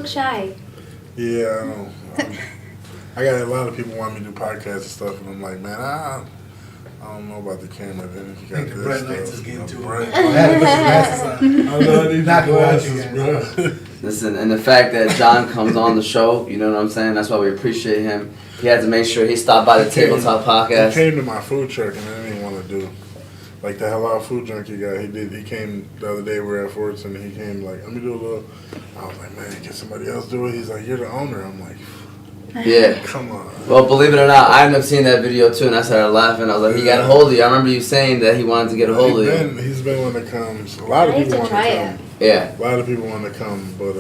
look shy. Yeah, I know. I got a lot of people want me to do podcasts and stuff, and I'm like, man, I don't know about the camera. Then if you got the this bright stuff, lights is getting too bright. I had to put some glasses on. I know I need Not the glasses, glasses, bro. Listen, and the fact that John comes on the show, you know what I'm saying? That's why we appreciate him. He had to make sure he stopped by the Tabletop He Podcast. came to my food truck, and I didn't want to do like the halal food junkie guy. He came the other day. We were at Fortson, and he came like, let me do a little. I was like, man, can somebody else do it? He's like, you're the owner. I'm like, Yeah. come on. Well, believe it or not, I ended up seeing that video too, and I started laughing. I was like, he got a hold of you. I remember you saying that he wanted to get a hold of you. He's been one that comes. A lot of I need people to want to try come. it. Yeah. A lot of people want to come, but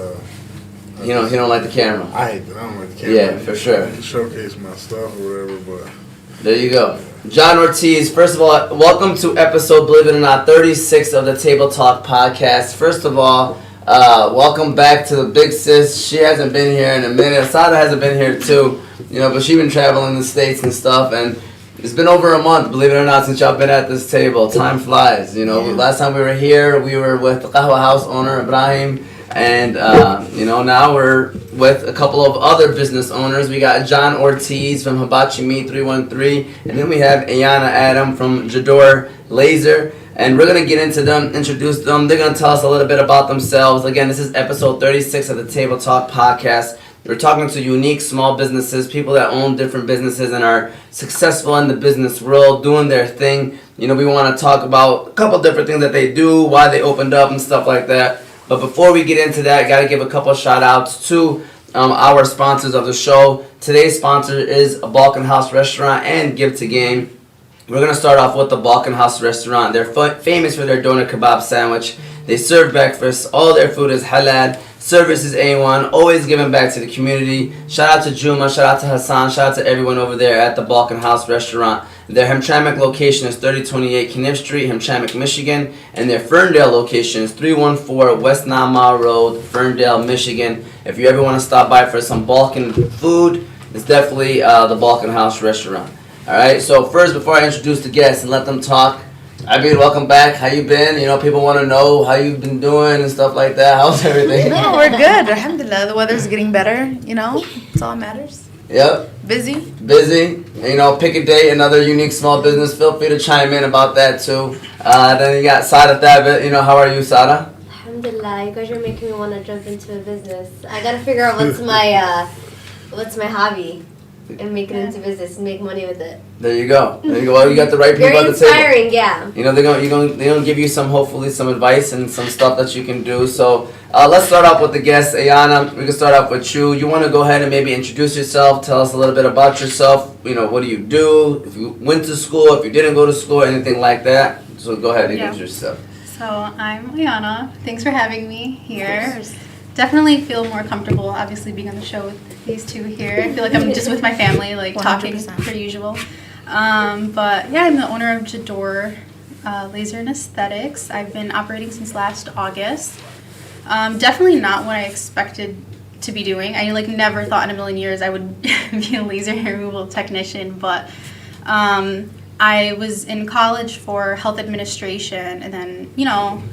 He don't like the camera. I hate that. I don't like the camera. Yeah, for sure. Showcase my stuff or whatever, but There you go. John Ortiz, first of all, welcome to episode, believe it or not, 36 of the Table Talk Podcast. First of all, welcome back to the big sis. She hasn't been here in a minute. Asada hasn't been here too, but she's been traveling the States and stuff, and it's been over a month, believe it or not, since y'all been at this table. Time flies, Last time we were here, we were with the Qahwa House owner, Ibrahim, and, now we're with a couple of other business owners. We got John Ortiz from Hibachi Menu 313, and then we have Ayana Adam from Jador Laser. And we're going to get into them, introduce them. They're going to tell us a little bit about themselves. Again, this is episode 36 of the Table Talk Podcast. We're talking to unique small businesses, people that own different businesses and are successful in the business world, doing their thing. We want to talk about a couple different things that they do, why they opened up and stuff like that. But before we get into that, I got to give a couple shout outs to our sponsors of the show. Today's sponsor is a Balkan House Restaurant and Give to Game. We're going to start off with the Balkan House Restaurant. They're famous for their doner kebab sandwich. They serve breakfast. All their food is halal. Service is A1. Always giving back to the community. Shout out to Juma. Shout out to Hassan. Shout out to everyone over there at the Balkan House Restaurant. Their Hamtramck location is 3028 Kniff Street, Hamtramck, Michigan. And their Ferndale location is 314 West 9 Mile Road, Ferndale, Michigan. If you ever want to stop by for some Balkan food, it's definitely the Balkan House Restaurant. Alright, so first, before I introduce the guests and let them talk, Abid, welcome back. How you been? People want to know how you've been doing and stuff like that. How's everything? No, we're good. Alhamdulillah. The weather's getting better, That's all that matters. Yep. Busy. Pick a date, another unique small business. Feel free to chime in about that too. Then you got Sada Thabit. How are you, Sada? Alhamdulillah, you guys are making me want to jump into a business. I gotta figure out what's my hobby and make it into business and make money with it. There you go. Well, you got the right people Very at the table. inspiring, yeah. They're gonna give you hopefully some advice and some stuff that you can do. So let's start off with the guests. Ayana, we can start off with you. You want to go ahead and maybe introduce yourself, tell us a little bit about yourself. What do you do? If you went to school, if you didn't go to school, anything like that. So go ahead and introduce yourself. So I'm Ayana. Thanks for having me here. Definitely feel more comfortable, obviously, being on the show with these two here. I feel like I'm just with my family, talking 100%. per usual. But yeah, I'm the owner of Jador Laser and Aesthetics. I've been operating since last August. Definitely not what I expected to be doing. I never thought in a million years I would be a laser hair removal technician, but I was in college for health administration, and then,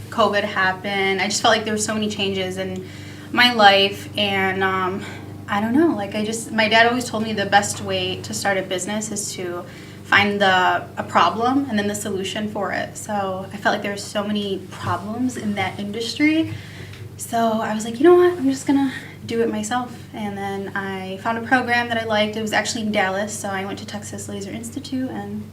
COVID happened. I just felt like there were so many changes in my life, and I don't know, my dad always told me the best way to start a business is to find a problem and then the solution for it. So I felt like there were so many problems in that industry. So I was like, you know what, I'm just gonna do it myself. And then I found a program that I liked. It was actually in Dallas, so I went to Texas Laser Institute, and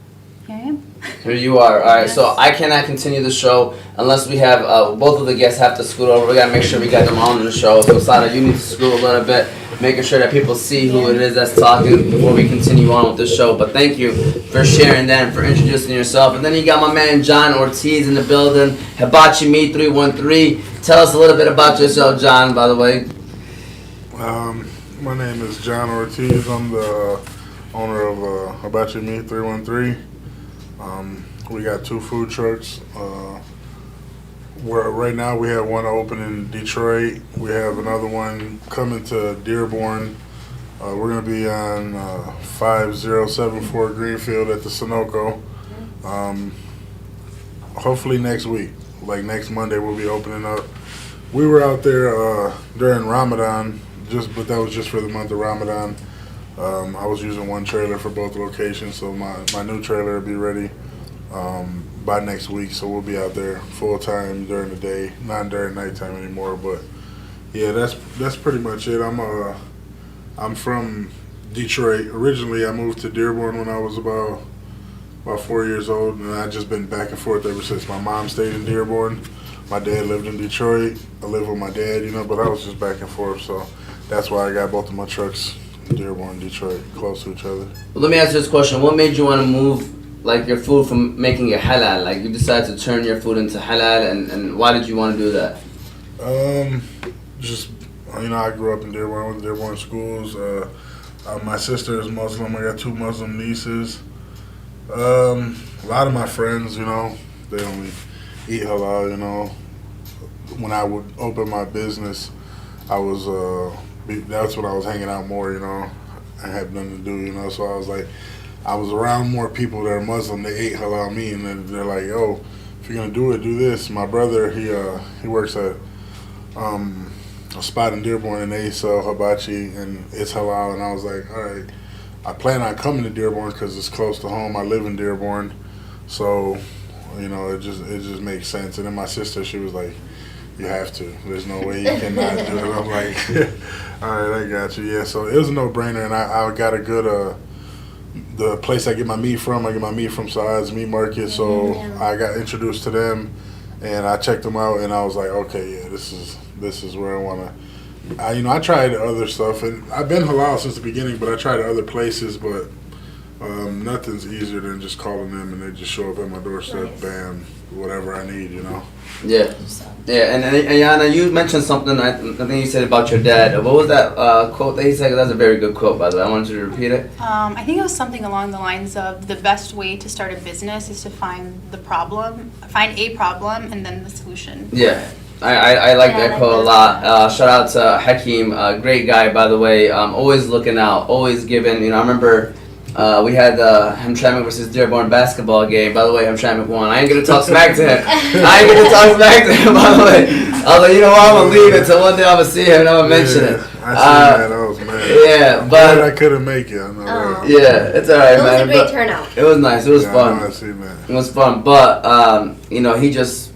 here I am. Here you are. All right, Yes. so I cannot continue the show unless we have both of the guests have to scoot over. We got to make sure we got them on the show. So, Sada, you need to scoot a little bit, making sure that people see who it is that's talking before we continue on with the show. But thank you for sharing that and for introducing yourself. And then you got my man John Ortiz in the building, Hibachi Menu 313. Tell us a little bit about yourself, John, by the way. My name is John Ortiz. I'm the owner of Hibachi Menu 313. We got 2 food trucks. Right now we have one open in Detroit. We have another one coming to Dearborn. We're going to be on 5074 Greenfield at the Sunoco. Hopefully next week, next Monday, we'll be opening up. We were out there during Ramadan but that was just for the month of Ramadan. I was using one trailer for both locations, so my new trailer will be ready by next week. So we'll be out there full time during the day, not during nighttime anymore. But yeah, that's pretty much it. I'm from Detroit. Originally, I moved to Dearborn when I was about 4 years old, and I've just been back and forth ever since. My mom stayed in Dearborn. My dad lived in Detroit. I live with my dad, but I was just back and forth. So that's why I got both of my trucks in Dearborn and Detroit, close to each other. Well, let me ask you this question. What made you want to move, like, your food from making it halal? Like, you decided to turn your food into halal, and why did you want to do that? Just, I grew up in Dearborn. I went to Dearborn schools. My sister is Muslim. I got 2 Muslim nieces. A lot of my friends, they only eat halal, When I would open my business, that's when I was hanging out more, I had nothing to do, so I was like, I was around more people that are Muslim, they ate halal meat, and then they're like, yo, if you're gonna do it, do this. My brother, he works at a spot in Dearborn, and they sell hibachi, and it's halal, and I was like, all right, I plan on coming to Dearborn because it's close to home. I live in Dearborn, so it just makes sense. And then my sister, she was like, you have to. There's no way you cannot do it. I'm like, all right, I got you. Yeah, so it was a no-brainer, and I got a good the place I get my meat from. I get my meat from Saad's Meat Market, so I got introduced to them, and I checked them out, and I was like, okay, yeah, this is where I want to. I tried other stuff, and I've been halal since the beginning, but I tried other places, but nothing's easier than just calling them and they just show up at my doorstep, bam, whatever I need, Yeah. Yeah, and Ayana, you mentioned something, I think you said about your dad. What was that quote that he said? That's a very good quote, by the way. I wanted you to repeat it. I think it was something along the lines of the best way to start a business is to find a problem, and then the solution. Yeah. I like that quote a lot. Shout out to Hakeem, great guy, by the way. Always looking out, always giving. I remember we had the Hamtramck versus Dearborn basketball game. By the way, Hamtramck won. I ain't gonna talk smack to him. By the way. I was like, you know what? I'm gonna leave it till one day I'm gonna see him and I'm gonna mention it. I see that. I was mad. Yeah, but I couldn't make it. I know that. Yeah, it's alright, man. It was a great turnout. It was nice. It was fun. I see, man. It was fun, but he just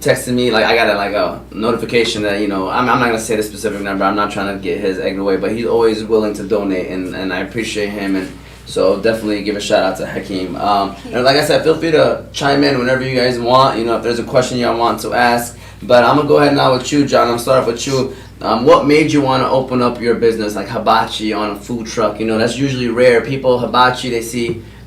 texted me, like, I got a notification that, I'm not going to say the specific number, I'm not trying to get his egg away, but he's always willing to donate, and I appreciate him, and so definitely give a shout out to Hakeem. And like I said, feel free to chime in whenever you guys want, if there's a question y'all want to ask, but I'm going to go ahead now with you, John. I'm going to start off with you. What made you want to open up your business, like hibachi on a food truck? That's usually rare. People, hibachi,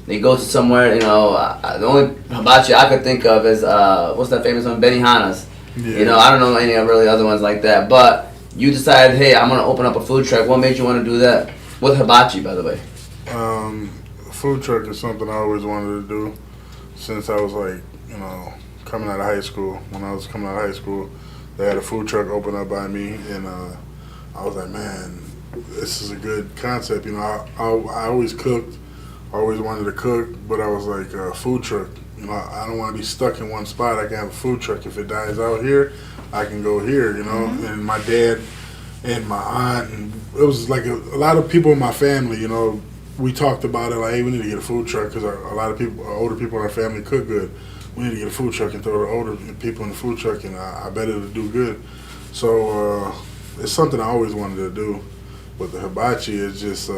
they go to somewhere, the only hibachi I could think of is, what's that famous one? Benihana's. Yeah. I don't know any really other ones like that. But you decided, hey, I'm going to open up a food truck. What made you want to do that? With hibachi, by the way. Food truck is something I always wanted to do since I was like, coming out of high school. When I was coming out of high school, they had a food truck open up by me, and I was like, man, this is a good concept. I always cooked. I always wanted to cook, but I was like, food truck. I don't want to be stuck in one spot. I can have a food truck. If it dies out here, I can go here, Mm-hmm. And my dad and my aunt, and it was like a lot of people in my family, we talked about it, like, hey, we need to get a food truck because a lot of people, older people in our family cook good. We need to get a food truck and throw the older people in the food truck, and I bet it'll do good. So it's something I always wanted to do. But the hibachi is just...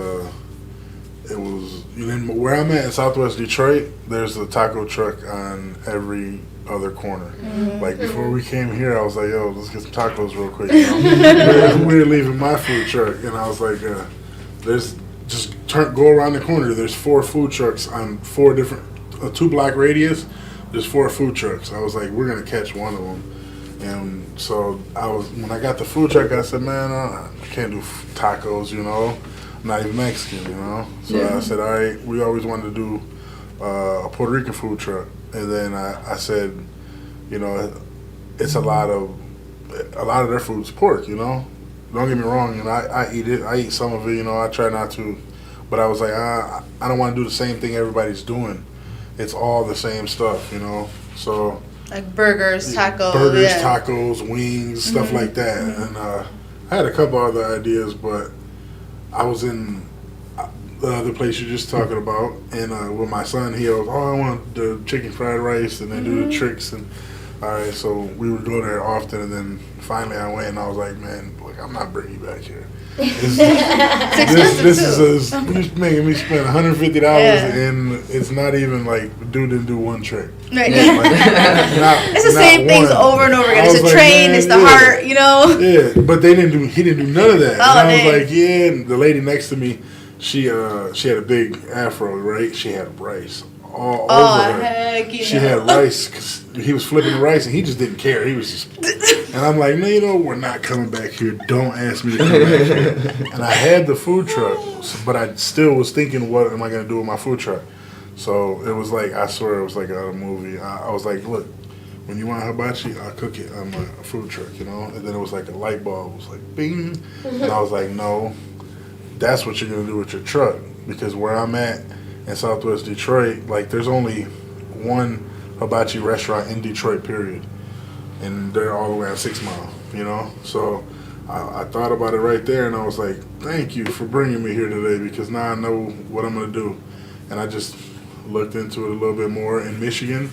it was, where I'm at in Southwest Detroit, there's a taco truck on every other corner. Mm-hmm. Like, before we came here, I was like, yo, let's get some tacos real quick. We're leaving my food truck. And I was like, go around the corner. There's 4 food trucks on 4 different, 2 block radius. There's 4 food trucks. I was like, we're going to catch one of them. And so when I got the food truck, I said, man, I can't do tacos, I'm not even Mexican, So I said, all right, we always wanted to do a Puerto Rican food truck. And then I said, it's a lot of their food's pork, Don't get me wrong, I eat it. I eat some of it, I try not to. But I was like, I don't want to do the same thing everybody's doing. It's all the same stuff, So like burgers, tacos, tacos, wings, stuff like that. And I had a couple other ideas, but I was in the other place you're just talking about, and with my son, he was, I want the chicken fried rice, and then do the tricks, and all right, so we would go there often, and then finally I went, and I was like, man, look, I'm not bringing you back here. This is you're making me spend $150, and it's not even like dude didn't do one trick. Right. Like, It's the same things over and over again. It's the train, it's the heart, you know. Yeah, but he didn't do none of that. Oh, and I was like, yeah. And the lady next to me, she had a big afro, right? She had rice all over her. Heck, She had rice because he was flipping the rice and he just didn't care. He was just, and I'm like, no, you know, we're not coming back here. Don't ask me to come back here. And I had the food truck, but I still was thinking, what am I going to do with my food truck? So it was like, I swear it was like a movie. I was like, look, when you want hibachi, I'll cook it on my food truck, you know? And then it was like a light bulb. It was like, bing. And I was like, no, that's what you're going to do with your truck. Because where I'm at in Southwest Detroit, like, there's only one hibachi restaurant in Detroit, period. And they're all the way on 6 Mile, you know? So I thought about it right there, and I was like, thank you for bringing me here today, because now I know what I'm going to do. And I just looked into it a little bit more in Michigan,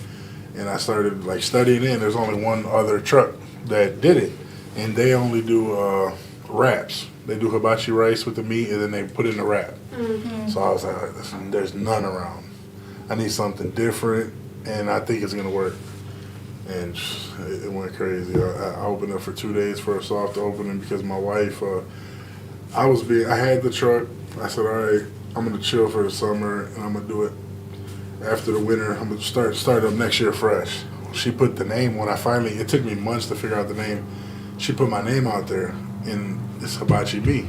and I started like studying it. There's only one other truck that did it, and they only do wraps. They do hibachi rice with the meat, and then they put it in a wrap. Mm-hmm. So I was like, listen, there's none around. I need something different, and I think it's gonna work. And it went crazy. I opened up for 2 days for a soft opening because my wife, I had the truck. I said, all right, I'm gonna chill for the summer, and I'm gonna do it after the winter. I'm gonna start up next year fresh. She put the name when it took me months to figure out the name. She put my name out there, and it's Hibachi Me.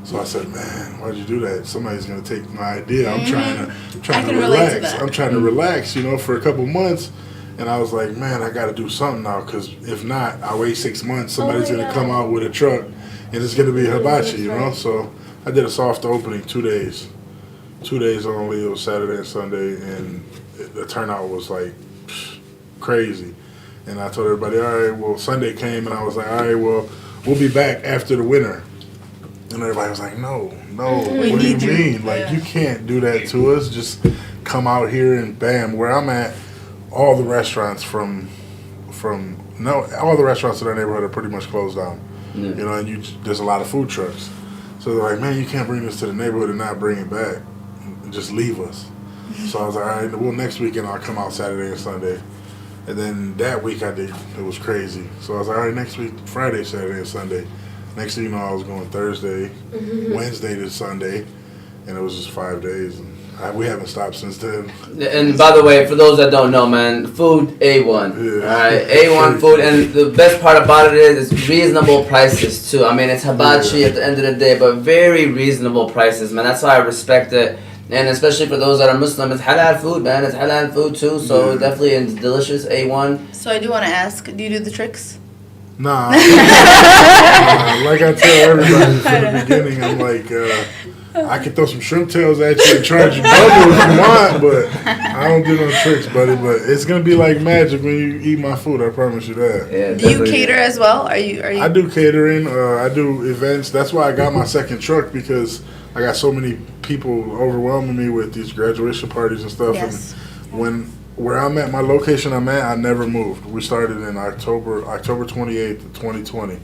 So I said, man, why'd you do that? Somebody's gonna take my idea. I'm trying to relax. I'm trying to relax, you know, for a couple months. And I was like, man, I gotta do something now, because if not, I wait 6 months. Somebody's gonna come out with a truck, and it's gonna be hibachi, you know. So I did a soft opening 2 days. 2 days only. It was Saturday and Sunday, and the turnout was like crazy. And I told everybody, all right, well, Sunday came, and I was like, all right, well, we'll be back after the winter. And everybody was like, no, what do you mean? Like, you can't do that to us. Just come out here and bam. Where I'm at, all the restaurants all the restaurants in our neighborhood are pretty much closed down. Yeah. You know, and there's a lot of food trucks. So they're like, man, you can't bring this to the neighborhood and not bring it back. Just leave us. So I was like, all right, well, next weekend I'll come out Saturday and Sunday. And then that week it was crazy. So I was like, all right, next week, Friday, Saturday, and Sunday. Next thing you know, I was going Thursday, Wednesday to Sunday, and it was just 5 days. And we haven't stopped since then. And by the way, for those that don't know, man, food A1. Yeah. All right, A1 food. And the best part about it is it's reasonable prices, too. I mean, it's hibachi at the end of the day, but very reasonable prices, man. That's why I respect it. And especially for those that are Muslim, it's halal food, man. It's halal food, too. So definitely it's delicious, A1. So I do want to ask, do you do the tricks? Nah. Like I tell everybody from the beginning, I'm like, I can throw some shrimp tails at you and charge you double if you want, but I don't do no tricks, buddy. But it's gonna be like magic when you eat my food. I promise you that. Yeah, do you cater as well? Are you? I do catering. I do events. That's why I got my second truck, because I got so many people overwhelming me with these graduation parties and stuff. Yes. And where I'm at, my location I'm at, I never moved. We started in October 28th of 2020,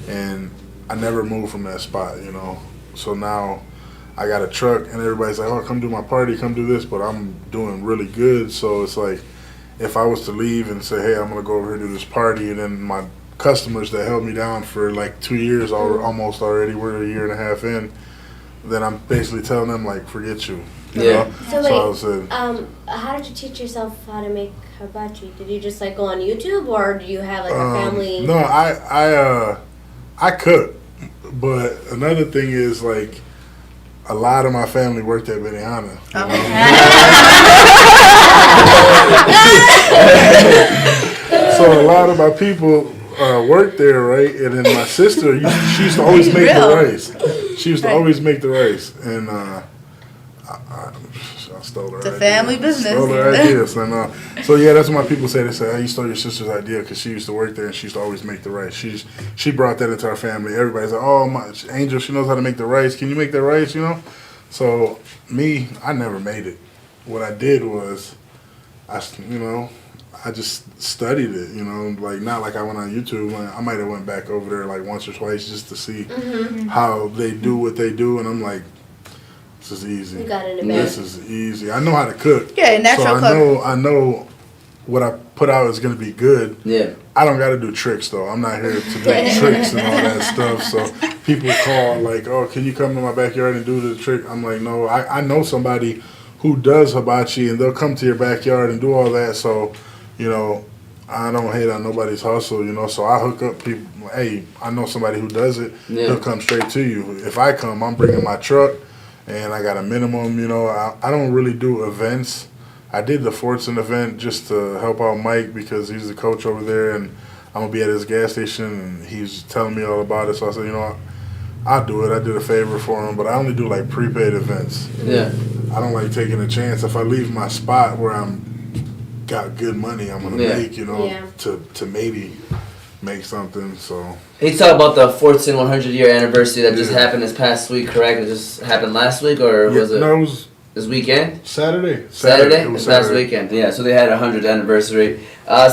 and I never moved from that spot, you know. So now I got a truck, and everybody's like, oh, come do my party, come do this, but I'm doing really good. So it's like, if I was to leave and say, hey, I'm going to go over here and do this party, and then my customers that held me down for like 2 years almost already, we're a year and a half in, then I'm basically telling them, like, forget you. You know? So wait, I was saying, how did you teach yourself how to make hibachi? Did you just like go on YouTube, or do you have like a family? No, I cook, but another thing is, like, a lot of my family worked at Ayana. So a lot of my people worked there, right? And then my sister, she used to always make the rice. She used to always make the rice, and I'll stole her It's a idea. family business. Stole her idea, so no. So yeah, that's what my people say. They say, "Hey, you stole your sister's idea because she used to work there and she used to always make the rice." She brought that into our family. Everybody's like, "Oh, my Angel, she knows how to make the rice. Can you make the rice?" You know. So me, I never made it. What I did was, I just studied it. Like not like I went on YouTube. I might have went back over there like once or twice just to see how they do what they do, and I'm like, this is easy. You got it in This is easy. I know how to cook. Yeah, natural cook. I know what I put out is going to be good. Yeah. I don't got to do tricks though. I'm not here to do tricks and all that stuff. So people call like, "Oh, can you come to my backyard and do the trick?" I'm like, "No, I know somebody who does hibachi and they'll come to your backyard and do all that." So, I don't hate on nobody's hustle, so I hook up people. Hey, I know somebody who does it. Yeah. He'll come straight to you. If I come, I'm bringing my truck and I got a minimum, I don't really do events. I did the Fortson event just to help out Mike because he's the coach over there and I'm going to be at his gas station and he's telling me all about it. So I said, I'll do it. I did a favor for him, but I only do like prepaid events. Yeah. I don't like taking a chance. If I leave my spot where I'm got good money, I'm gonna make, to maybe make something. So He talked about the 14 100-year anniversary that just happened this past week, correct? It just happened last week, or was it? No, it was this weekend. Saturday. Saturday. It was This past Saturday. weekend. Yeah. So they had a 100th anniversary.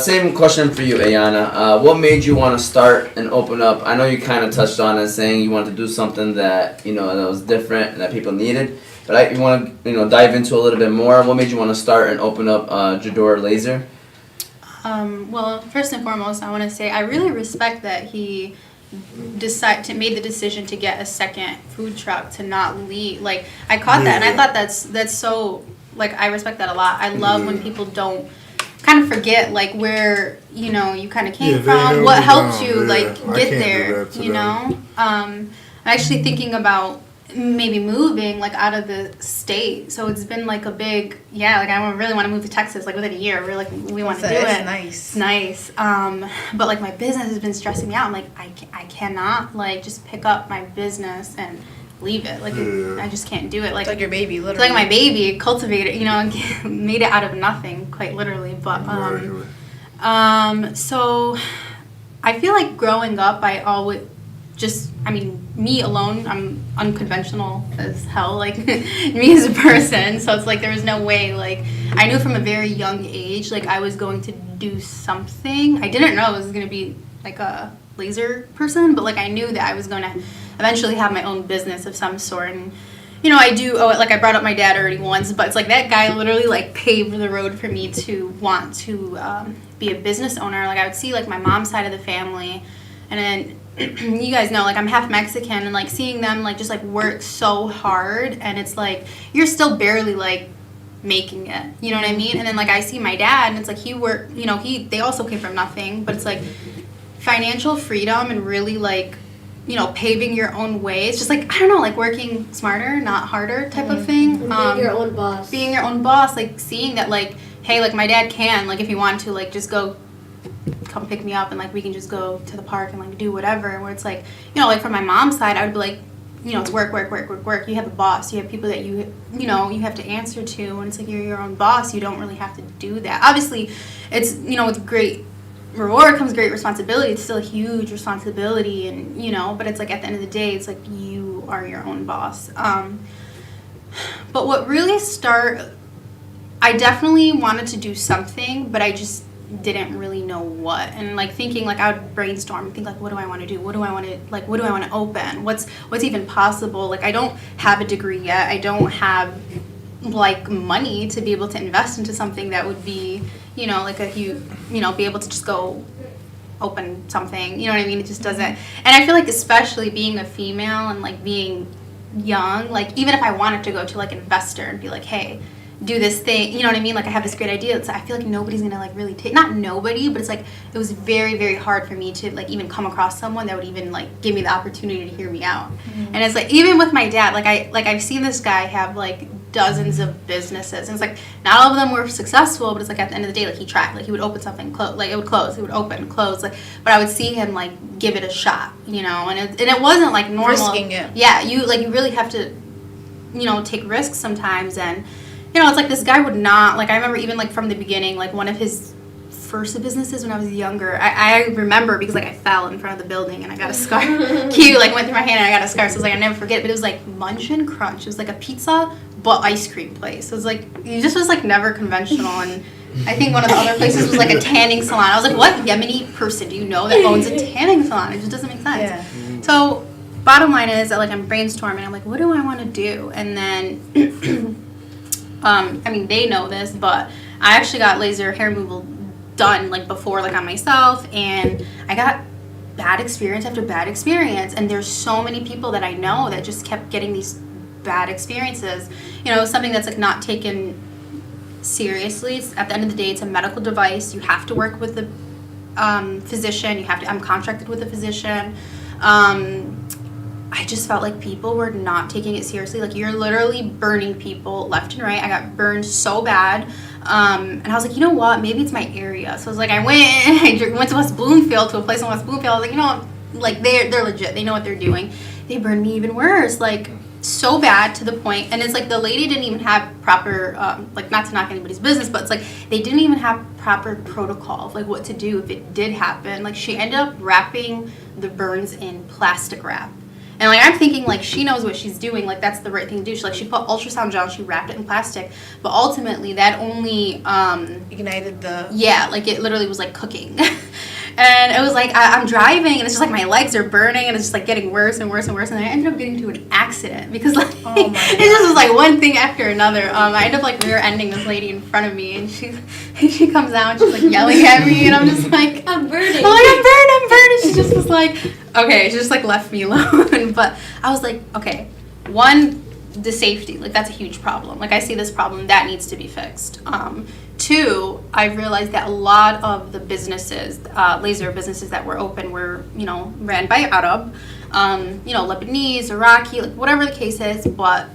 Same question for you, Ayana. What made you want to start and open up? I know you kind of touched on it, saying you wanted to do something that that was different and that people needed. But you want to dive into a little bit more. What made you want to start and open up Jador Laser? Well, first and foremost, I want to say I really respect that he made the decision to get a second food truck, to not leave. Like, I caught that, and I thought that's so, like, I respect that a lot. I love when people don't kind of forget, like, where, you kind of came from, what helped you, like, get there, I'm actually thinking about maybe moving like out of the state, so it's been like a big I really want to move to Texas like within a year. We want to do it. Nice. It's nice. But like my business has been stressing me out. I'm like I cannot like just pick up my business and leave it. Like I just can't do it. It's like your baby, literally. It's like my baby, cultivate it. Made it out of nothing, quite literally. But so I feel like growing up, I always me alone, I'm unconventional as hell, like, me as a person, so it's like there was no way, like, I knew from a very young age, like, I was going to do something. I didn't know I was going to be, like, a laser person, but, like, I knew that I was going to eventually have my own business of some sort, and, I brought up my dad already once, but it's like that guy literally, like, paved the road for me to want to be a business owner. Like, I would see, like, my mom's side of the family, and then you guys know, like, I'm half Mexican, and, like, seeing them, like, just, like, work so hard, and it's, like, you're still barely, like, making it, you know what I mean? And then, like, I see my dad, and it's, like, they also came from nothing, but it's, like, financial freedom and really, like, paving your own way. It's just, like, I don't know, like, working smarter, not harder type of thing. Being your own boss. Being your own boss, like, seeing that, like, hey, like, my dad can, like, if he wanted to, like, just go come pick me up and like we can just go to the park and like do whatever, where it's like like from my mom's side I would be like it's work. You have a boss, you have people that you have to answer to, and it's like you're your own boss. You don't really have to do that. Obviously it's with great reward comes great responsibility. It's still a huge responsibility, and but it's like at the end of the day it's like you are your own boss. But what really I definitely wanted to do something, but I just didn't really know what, and like thinking like I would brainstorm and think like what do I want to do, what do I want to open, what's even possible. Like I don't have a degree yet, I don't have like money to be able to invest into something that would be like a huge be able to just go open something, you know what I mean? It just doesn't. And I feel like especially being a female and like being young, like even if I wanted to go to like an investor and be like, hey, do this thing, you know what I mean? Like I have this great idea. I feel like nobody's gonna like really take, not nobody, but it's like it was very, very hard for me to like even come across someone that would even like give me the opportunity to hear me out. Mm-hmm. And it's like even with my dad, I've seen this guy have like dozens of businesses, and it's like not all of them were successful, but it's like at the end of the day, like he tried, like he would open something, close, like it would close, it would open and close, like, but I would see him like give it a shot, and it wasn't like normal. Risking it. Yeah, you really have to take risks sometimes, and you know, it's like this guy would not, like, I remember even, like, from the beginning, like, one of his first businesses when I was younger, I remember because, like, I fell in front of the building and I got a scar. Cute, like, went through my hand and I got a scar. So, it was like, I never forget. But it was, like, Munch and Crunch. It was, like, a pizza but ice cream place. It was, like, it just was, like, never conventional. And I think one of the other places was, like, a tanning salon. I was like, what Yemeni person do you know that owns a tanning salon? It just doesn't make sense. Yeah. So, bottom line is that, like, I'm brainstorming. I'm like, what do I want to do? And then, I mean, they know this, but I actually got laser hair removal done, like, before, like, on myself, and I got bad experience after bad experience, and there's so many people that I know that just kept getting these bad experiences. You know, something that's, like, not taken seriously. At the end of the day, it's a medical device. You have to work with the physician. I'm contracted with a physician. I just felt like people were not taking it seriously. Like, you're literally burning people left and right. I got burned so bad. And I was like, you know what? Maybe it's my area. So I was like, I went to West Bloomfield, to a place in West Bloomfield. I was like, you know, like, they're legit. They know what they're doing. They burned me even worse. Like, so bad to the point. And it's like the lady didn't even have proper, like, not to knock anybody's business, but it's like they didn't even have proper protocol of, like, what to do if it did happen. Like, she ended up wrapping the burns in plastic wrap. And, like, I'm thinking, like, she knows what she's doing. Like, that's the right thing to do. She put ultrasound gel, she wrapped it in plastic. But ultimately, that only... ignited the... Yeah, like, it literally was, like, cooking. And it was, like, I'm driving, and it's just, like, my legs are burning, and it's just, like, getting worse and worse and worse. And I ended up getting into an accident because, like, it just was, like, one thing after another. I ended up, like, rear-ending this lady in front of me, and she comes out, and she's, like, yelling at me, and I'm just, like... I'm burning. I'm like, I'm burned. And she just was, like... Okay, she just, like, left me alone. But I was like, okay, one, the safety, like, that's a huge problem. Like, I see this problem that needs to be fixed. Two, I realized that a lot of the businesses, laser businesses that were open were, you know, ran by Arab, you know, Lebanese, Iraqi, like, whatever the case is. But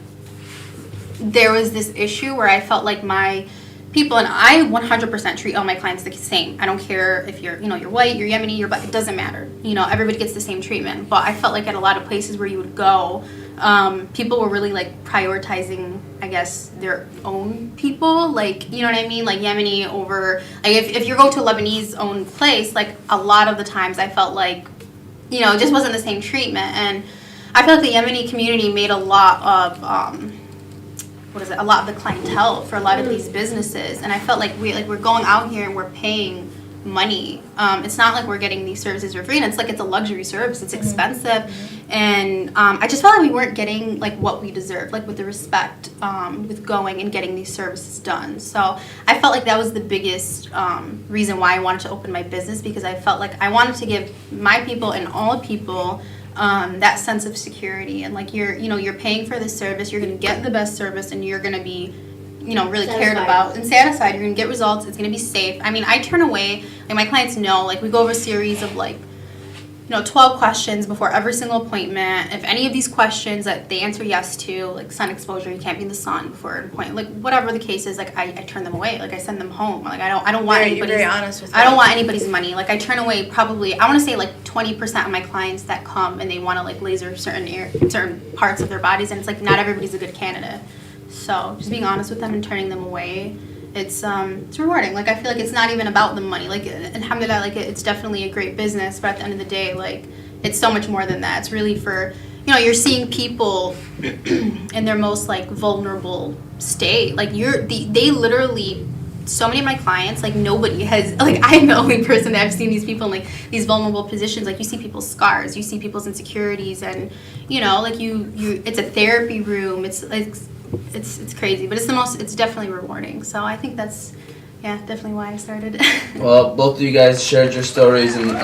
there was this issue where I felt like my people, and I 100% treat all my clients the same. I don't care if you're, you know, you're white, you're Yemeni, you're black, it doesn't matter. You know, everybody gets the same treatment. But I felt like at a lot of places where you would go, people were really, like, prioritizing, I guess, their own people. Like, you know what I mean? Like, Yemeni over, like, if you go to a Lebanese-owned place, like, a lot of the times I felt like, you know, it just wasn't the same treatment. And I feel like the Yemeni community made a lot of, a lot of the clientele for a lot of these businesses. And I felt like we're going out here and we're paying money. It's not like we're getting these services for free, and it's like it's a luxury service. It's expensive. And I just felt like we weren't getting, like, what we deserved, like, with the respect with going and getting these services done. So I felt like that was the biggest reason why I wanted to open my business, because I felt like I wanted to give my people and all people that sense of security. And, like, you're paying for this service, you're going to get the best service, and you're going to be, you know, really cared about and satisfied. You're going to get results. It's going to be safe. I mean, I turn away, like, my clients know, like, we go over a series of, like, you know, 12 questions before every single appointment. If any of these questions that they answer yes to, like sun exposure, you can't be in the sun before an appointment, like, whatever the case is, like, I turn them away. Like, I send them home. Like, I don't want anybody's, you're very honest with I don't want anybody's money. Like, I turn away probably, I want to say, like, 20% of my clients that come and they want to, like, laser certain parts of their bodies, and it's like not everybody's a good candidate. So just being honest with them and turning them away, it's rewarding. Like, I feel like it's not even about the money. Like, alhamdulillah, like, it's definitely a great business, but at the end of the day, like, it's so much more than that. It's really for, you know, you're seeing people in their most, like, vulnerable state. Like, they literally, so many of my clients, like, nobody has, like, I'm the only person that I've seen these people in, like, these vulnerable positions. Like, you see people's scars, you see people's insecurities, and, you know, like, you it's a therapy room. It's crazy, but it's definitely rewarding. So I think that's, yeah, definitely why I started. Well, both of you guys shared your stories, and the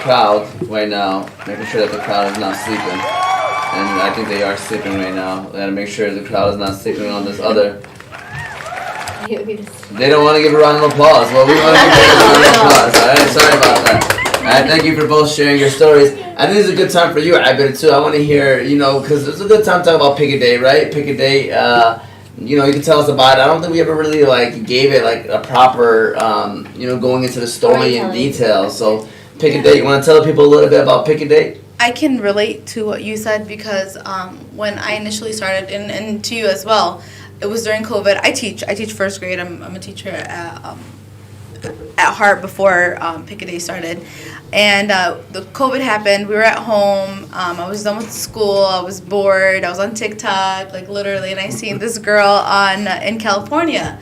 crowd right now, making sure that the crowd is not sleeping. And I think they are sleeping right now. We gotta make sure the crowd is not sleeping on this other. They don't want to give a round of applause. Well, we want to give a round of applause. All right, sorry about that. All right, thank you for both sharing your stories. I think it's a good time for you, Abid, too. I want to hear, you know, because it's a good time to talk about Pick a Date, right? Pick a Date. You know, you can tell us about it. I don't think we ever really, like, gave it, like, a proper, you know, going into the story in detail. So, Pick a Date. You want to tell people a little bit about Pick a Date? I can relate to what you said because when I initially started, and to you as well, it was during COVID. I teach first grade. I'm a teacher at Hart before Pick a Day started. And the COVID happened. We were at home. I was done with school. I was bored. I was on TikTok, like literally, and I seen this girl in California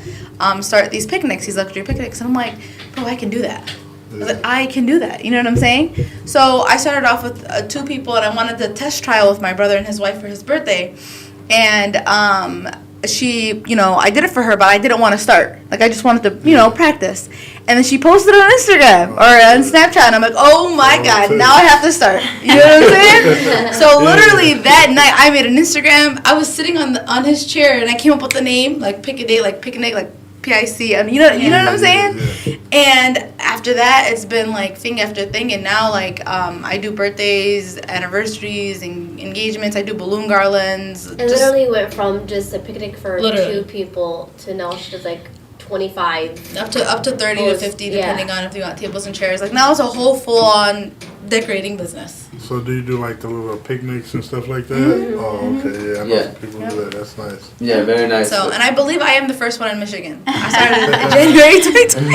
start these picnics, these luxury picnics, and I'm like, bro, I can do that. I was like, I can do that. You know what I'm saying? So I started off with 2 people, and I wanted to test trial with my brother and his wife for his birthday, and she, I did it for her, but I didn't want to start. Like, I just wanted to, practice. And then she posted it on Instagram or on Snapchat, and I'm like, oh my God, now I have to start. You know what I'm saying? So literally that night, I made an Instagram. I was sitting on his chair, and I came up with the name, like Pick a Day, like picnic, like PIC. I mean, you know what I'm saying? And after that, it's been like thing after thing, and now like I do birthdays, anniversaries, and engagements. I do balloon garlands. It literally went from just a picnic for 2 people to now it's just like 25. Up to 30 to 50, depending on if you want tables and chairs. Like now it's a whole full-on decorating business. So do you do like the little picnics and stuff like that? Mm-hmm. Oh, okay, yeah. I know some people do that. That's nice. Yeah, very nice. So, and I believe I am the first one in Michigan. I started in January 2020.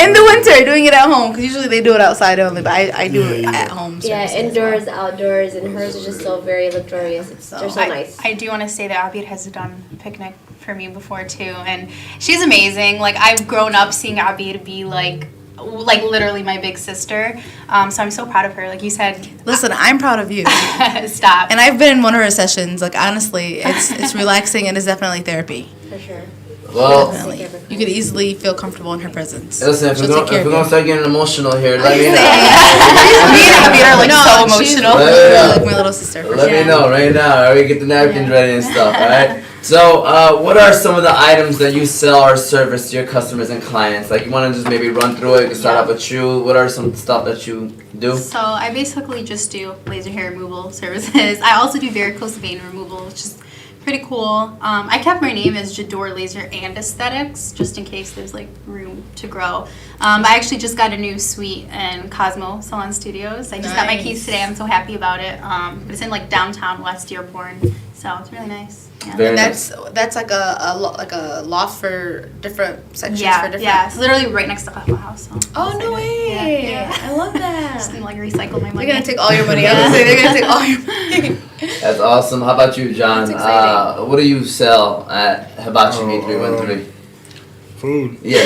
In the winter, doing it at home, because usually they do it outside only, but I do it at home. Yeah, indoors, outdoors, and hers is just so very luxurious. They're so nice. I do want to say that Abid has done a picnic for me before too, and she's amazing. Like I've grown up seeing Abid be like literally my big sister. So I'm so proud of her. Like you said. Listen, I'm proud of you. Stop. And I've been in one of her sessions. Like honestly, it's relaxing and it's definitely therapy. For sure. Well, definitely. You could easily feel comfortable in her presence. Listen, if we're going to start getting emotional here, let me know. Me and Abid are like so emotional. Like my little sister. Let me know right now. All right, get the napkins ready and stuff. All right. So, what are some of the items that you sell or service to your customers and clients? Like, you want to just maybe run through it? You can start off with you. What are some stuff that you do? So, I basically just do laser hair removal services. I also do varicose vein removal, which is pretty cool. I kept my name as Jador Laser and Aesthetics, just in case there's like room to grow. I actually just got a new suite in Cosmo Salon Studios. I just got my keys today. I'm so happy about it. But it's in like downtown West Dearborn, so it's really nice. Yeah. Very that's like a loft for different sections for different. Yeah, it's literally right next to Waffle House. So oh no way! Yeah. I love that. Just gonna like recycle my money. They're gonna take all your money. I was gonna say they're gonna take all your money. That's awesome. How about you, John? That's What do you sell at Hibachi Menu 313? Food. Yeah.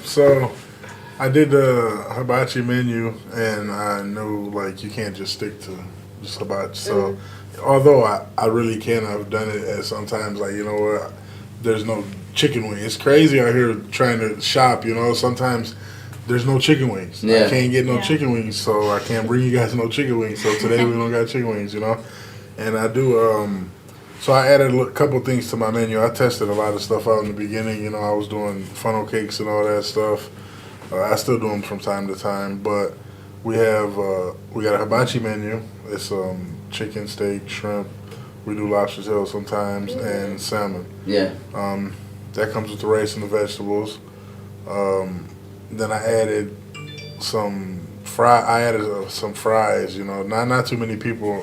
So I did the Hibachi Menu, and I knew like you can't just stick to just hibachi. So although I really can, I've done it at sometimes like, you know what, there's no chicken wing. It's crazy out here trying to shop, sometimes there's no chicken wings. Yeah. I can't get no chicken wings, so I can't bring you guys no chicken wings. So today we don't got chicken wings, And I do, so I added a couple things to my menu. I tested a lot of stuff out in the beginning. I was doing funnel cakes and all that stuff. I still do them from time to time, but we got a hibachi menu. It's chicken, steak, shrimp. We do lobster tail sometimes and salmon. Yeah. That comes with the rice and the vegetables. Then I added some fries. Not too many people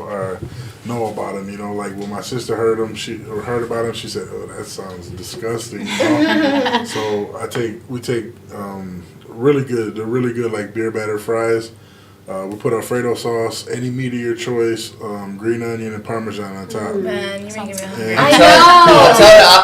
know about them. Like when my sister heard about them, she said, "Oh, that sounds disgusting." So we take really good like beer batter fries. We put Alfredo sauce, any meat of your choice, green onion and Parmesan on top. Man, you're making me hungry. I know.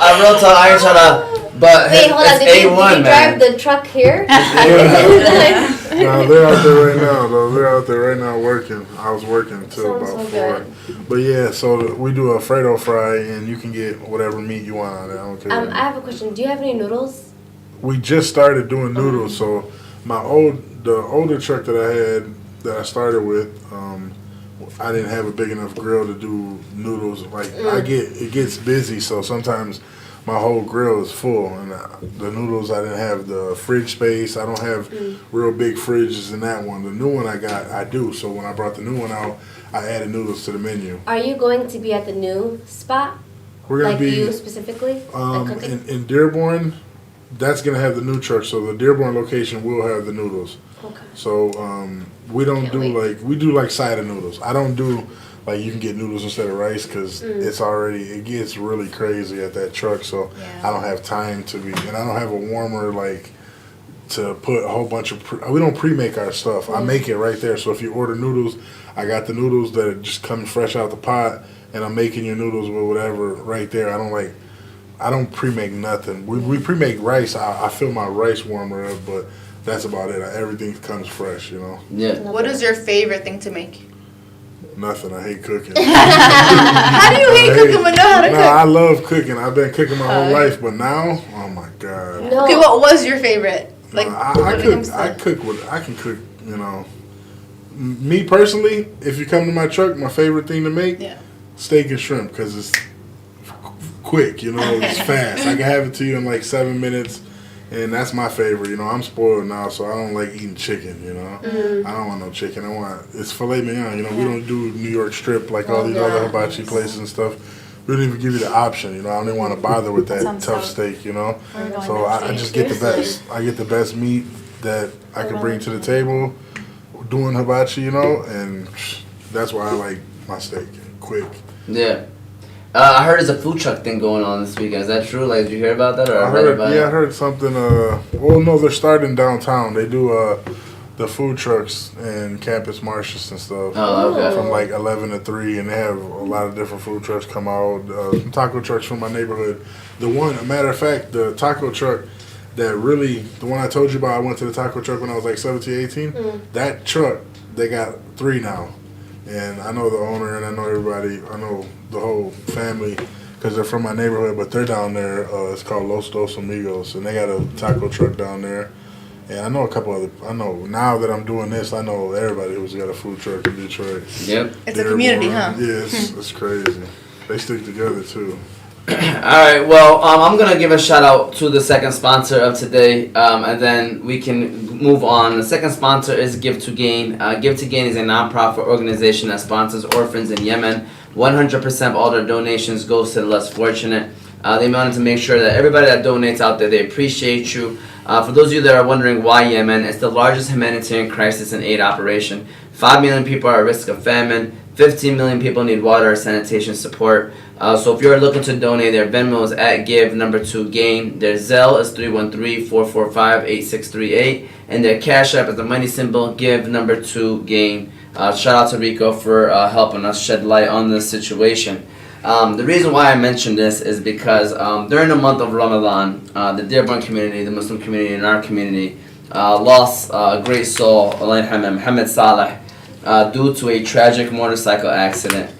I real talk. I ain't trying to. But wait, hold on. Did you man. drive the truck here? No, they're out there right now. Though they're out there right now working. I was working till about 4. But yeah, so we do Alfredo fry, and you can get whatever meat you want on it. I don't care. I have a question. Do you have any noodles? We just started doing noodles. So the older truck that I had that I started with, I didn't have a big enough grill to do noodles. Like it gets busy, so sometimes my whole grill is full, and the noodles, I didn't have the fridge space. I don't have real big fridges in that one. The new one I do. So when I brought the new one out, I added noodles to the menu. Are you going to be at the new spot? We're gonna like be you specifically? in Dearborn. that's gonna have the new truck. So the Dearborn location will have the noodles. Okay. So we don't Can't do wait. we do like side of noodles. I don't do like you can get noodles instead of rice because it gets really crazy at that truck. So Yeah. I don't have time to be, and I don't have a warmer like to put a whole bunch of. We don't pre-make our stuff. I make it right there. So if you order noodles, I got the noodles that just come fresh out the pot, and I'm making your noodles with whatever right there. I don't pre-make nothing. We pre-make rice. I fill my rice warmer up, but that's about it. Everything comes fresh, you know. Yeah. What is your favorite thing to make? Nothing. I hate cooking. How do you hate cooking but know how to No, cook? I love cooking. I've been cooking my whole life, but now, oh my god. No. Okay, what was your favorite? Like, I when it cook. comes to- I can cook. You know, me personally, if you come to my truck, my favorite thing to make, Yeah. steak and shrimp, because it's quick. You know, it's fast. I can have it to you in like 7 minutes, and that's my favorite. You know, I'm spoiled now, so I don't like eating chicken. You know, I don't want no chicken. It's filet mignon. You know, we don't do New York strip like all these other hibachi places and stuff. We don't even give you the option, you know. I don't even want to bother with that Sounds tough so- steak, you know. We're going So next I week. just get the best. I get the best meat that I can bring to the table doing hibachi, you know, and that's why I like my steak quick. Yeah. I heard there's a food truck thing going on this weekend. Is that true? Like, did you hear about that or I read heard, about yeah, I it? heard something. Well, no, they're starting downtown. They do the food trucks and Campus Martius and stuff. Oh, okay. From like 11 to 3, and they have a lot of different food trucks come out. Some taco trucks from my neighborhood. A matter of fact, the taco truck the one I told you about, I went to the taco truck when I was like 17, 18. That truck, they got 3 now. And I know the owner and I know everybody, I know the whole family because they're from my neighborhood, but they're down there. It's called Los Dos Amigos, and they got a taco truck down there. And I know a couple other. I know now that I'm doing this, I know everybody who's got a food truck in Detroit. Yep. It's a community, Dearborn. huh? Yeah, it's crazy. They stick together too. All right. Well, I'm gonna give a shout out to the second sponsor of today, and then we can move on. The second sponsor is Give to Gain. Give to Gain is a nonprofit organization that sponsors orphans in Yemen. 100% of all their donations goes to the less fortunate. They wanted to make sure that everybody that donates out there, they appreciate you. For those of you that are wondering why Yemen, it's the largest humanitarian crisis and aid operation. 5 million people are at risk of famine. 15 million people need water or sanitation support. So if you're looking to donate, their Venmo is at give2gain. Their Zelle is 313-445-8638. And their Cash App is the money symbol, give2gain. Shout out to Rico for helping us shed light on this situation. The reason why I mentioned this is because during the month of Ramadan, the Dearborn community, the Muslim community in our community, lost a great soul, Muhammad Saleh, due to a tragic motorcycle accident.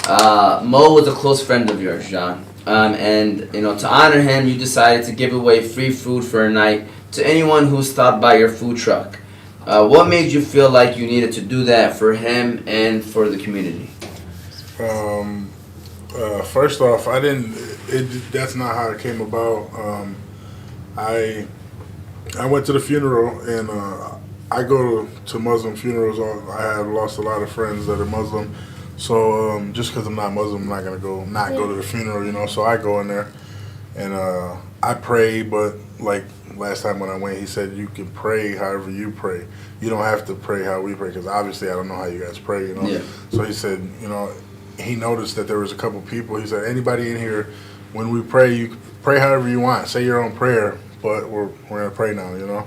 Mo was a close friend of yours, John. And to honor him, you decided to give away free food for a night to anyone who stopped by your food truck. What made you feel like you needed to do that for him and for the community? First off, that's not how it came about. I went to the funeral, and I go to Muslim funerals. I have lost a lot of friends that are Muslim, so just because I'm not Muslim, I'm not gonna go to the funeral, So I go in there, and I pray. But like last time when I went, he said you can pray however you pray. You don't have to pray how we pray, because obviously I don't know how you guys pray, Yeah. So he said, he noticed that there was a couple people. He said, anybody in here, when we pray, you can pray however you want. Say your own prayer, but we're gonna pray now,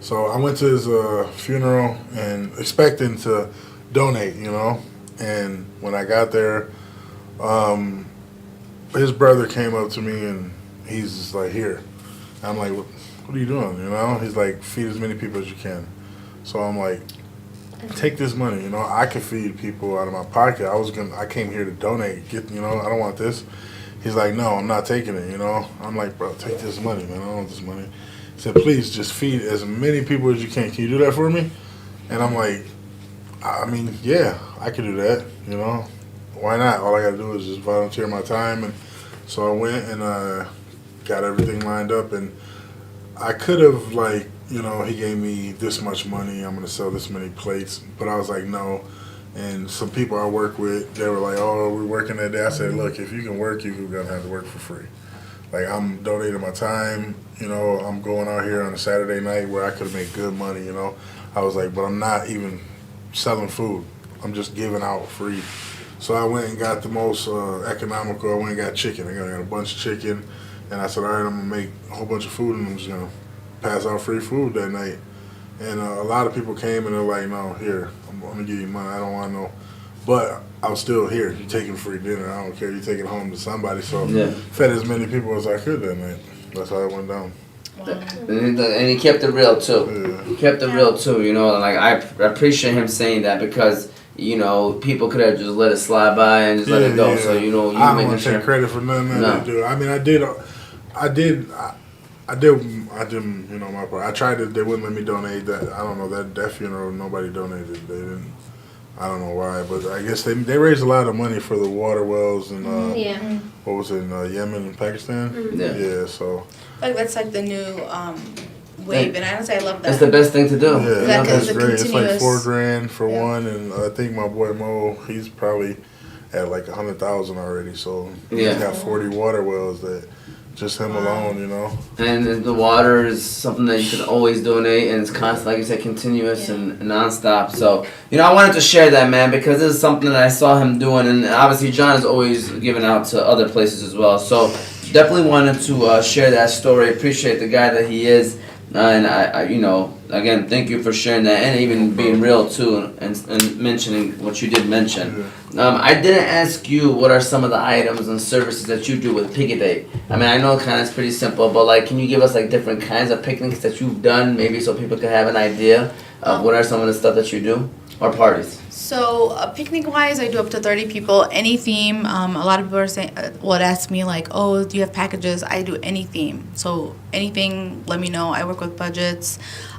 So I went to his funeral and expecting to donate, And when I got there, his brother came up to me and he's just like, here. I'm like, what are you doing? He's like, feed as many people as you can. So I'm like, take this money. I can feed people out of my pocket. I came here to donate. I don't want this. He's like, no, I'm not taking it. I'm like, bro, take this money, man. I don't want this money. He said, please just feed as many people as you can. Can you do that for me? And I'm like, yeah, I can do that. Why not? All I got to do is just volunteer my time. And so I went and got everything lined up. And I could have, he gave me this much money. I'm going to sell this many plates. But I was like, no. And some people I work with, they were like, oh, we're working that day. I said, look, if you can work, you're going to have to work for free. Like, I'm donating my time, you know, I'm going out here on a Saturday night where I could make good money, you know. I was like, but I'm not even selling food. I'm just giving out free. So I went and got the most economical. I went and got chicken. I got a bunch of chicken. And I said, all right, I'm going to make a whole bunch of food and I'm just going to pass out free food that night. And a lot of people came and they're like, no, here, I'm going to give you money. I don't want no. But I was still here. You're taking free dinner. I don't care. You're taking it home to somebody. So fed as many people as I could that night. That's how it went down. Wow. And he kept it real too. Yeah. He kept it real too, you know. Like, I appreciate him saying that because, you know, people could have just let it slide by and just let it go. So, you know, you I don't making want to take credit for nothing that they do. I mean, I did, you know, my part. I tried to, they wouldn't let me donate that. I don't know, that funeral, nobody donated. They didn't. I don't know why, but I guess they raised a lot of money for the water wells and what was it, in Yemen and Pakistan? Yeah, so. Like, that's like the new wave, and honestly, I love that. That's the best thing to do. Yeah, that's great. It's like $4,000 for one, and I think my boy Mo, he's probably at like 100,000 already. So he's got 40 water wells that. Just him alone, you know. And the water is something that you can always donate, and it's constant, like you said, continuous and nonstop. So, you know, I wanted to share that, man, because this is something that I saw him doing, and obviously John is always giving out to other places as well. So, definitely wanted to share that story. Appreciate the guy that he is, and I, you know, again, thank you for sharing that, and even being real too, and mentioning what you did mention. I didn't ask you what are some of the items and services that you do with Piggy Day. I mean, I know kind of it's pretty simple, but like, can you give us like different kinds of picnics that you've done, maybe so people can have an idea of what are some of the stuff that you do, or parties? So picnic-wise, I do up to 30 people, any theme. A lot of people are saying, would ask me like, oh, do you have packages? I do any theme. So anything, let me know. I work with budgets.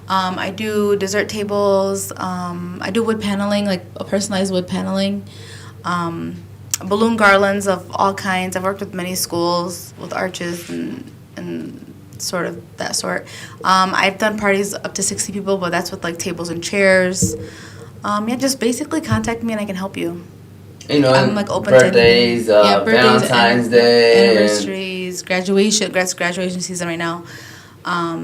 I do dessert tables. I do wood paneling, like a personalized wood paneling. Balloon garlands of all kinds. I've worked with many schools with arches and sort of that sort. I've done parties up to 60 people, but that's with like tables and chairs. Just basically contact me and I can help you. You know, I'm like open birthdays, to Valentine's Day, anniversaries, graduation season right now. I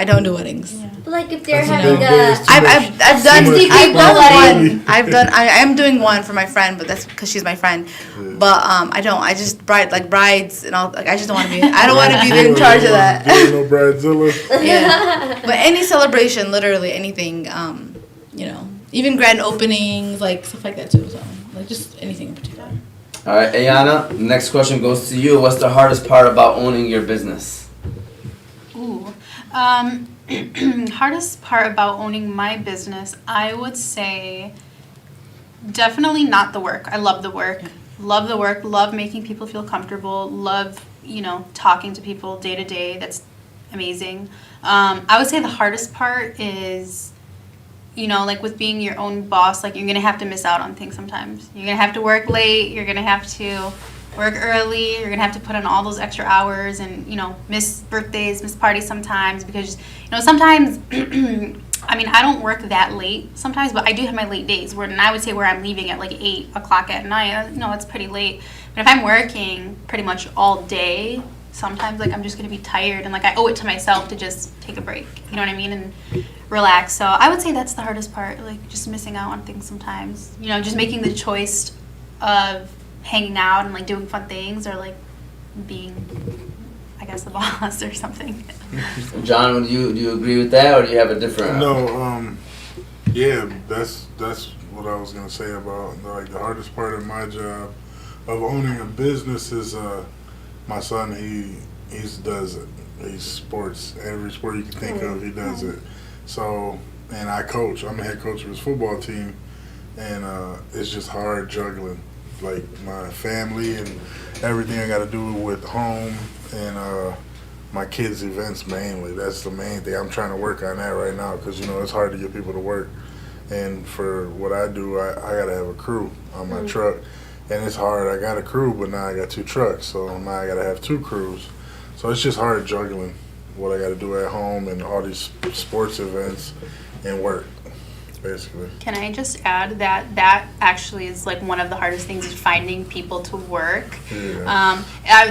don't do weddings. But like if they're That's having I've done wedding. I am doing one for my friend, but that's because she's my friend. But I just brides and all. Like, I just don't want to be. I don't want to be in charge of that. No bridezilla. Yeah, but any celebration, literally anything. You know, even grand openings, like stuff like that too. So like just anything in particular. All right, Ayana, next question goes to you. What's the hardest part about owning your business? Ooh. Hardest part about owning my business, I would say definitely not the work. I love the work. Love making people feel comfortable. Love, you know, talking to people day to day. That's amazing. I would say the hardest part is, you know, like with being your own boss, like you're going to have to miss out on things sometimes. You're going to have to work late. You're going to have to work early. You're going to have to put in all those extra hours and, you know, miss birthdays, miss parties sometimes because, you know, sometimes, I mean, I don't work that late sometimes, but I do have my late days and I would say where I'm leaving at like 8 o'clock at night. You know, that's pretty late. But if I'm working pretty much all day, sometimes like I'm just going to be tired and like I owe it to myself to just take a break. You know what I mean? And relax. So I would say that's the hardest part, like just missing out on things sometimes. You know, just making the choice of hanging out and like doing fun things or like being, I guess, the boss or something. John, do you agree with that, or do you have a different? No, yeah, that's what I was gonna say about like the hardest part of my job of owning a business is my son. He does it. He sports every sport you can think of. He does it. So, and I coach. I'm the head coach of his football team, and it's just hard juggling like my family and everything I got to do with home and my kids' events mainly. That's the main thing. I'm trying to work on that right now because, you know, it's hard to get people to work. And for what I do, I got to have a crew on my truck. And it's hard. I got a crew, but now I got 2 trucks. So now I got to have 2 crews. So it's just hard juggling what I got to do at home and all these sports events and work. basically. Can I just add that actually is like one of the hardest things is finding people to work. Yeah.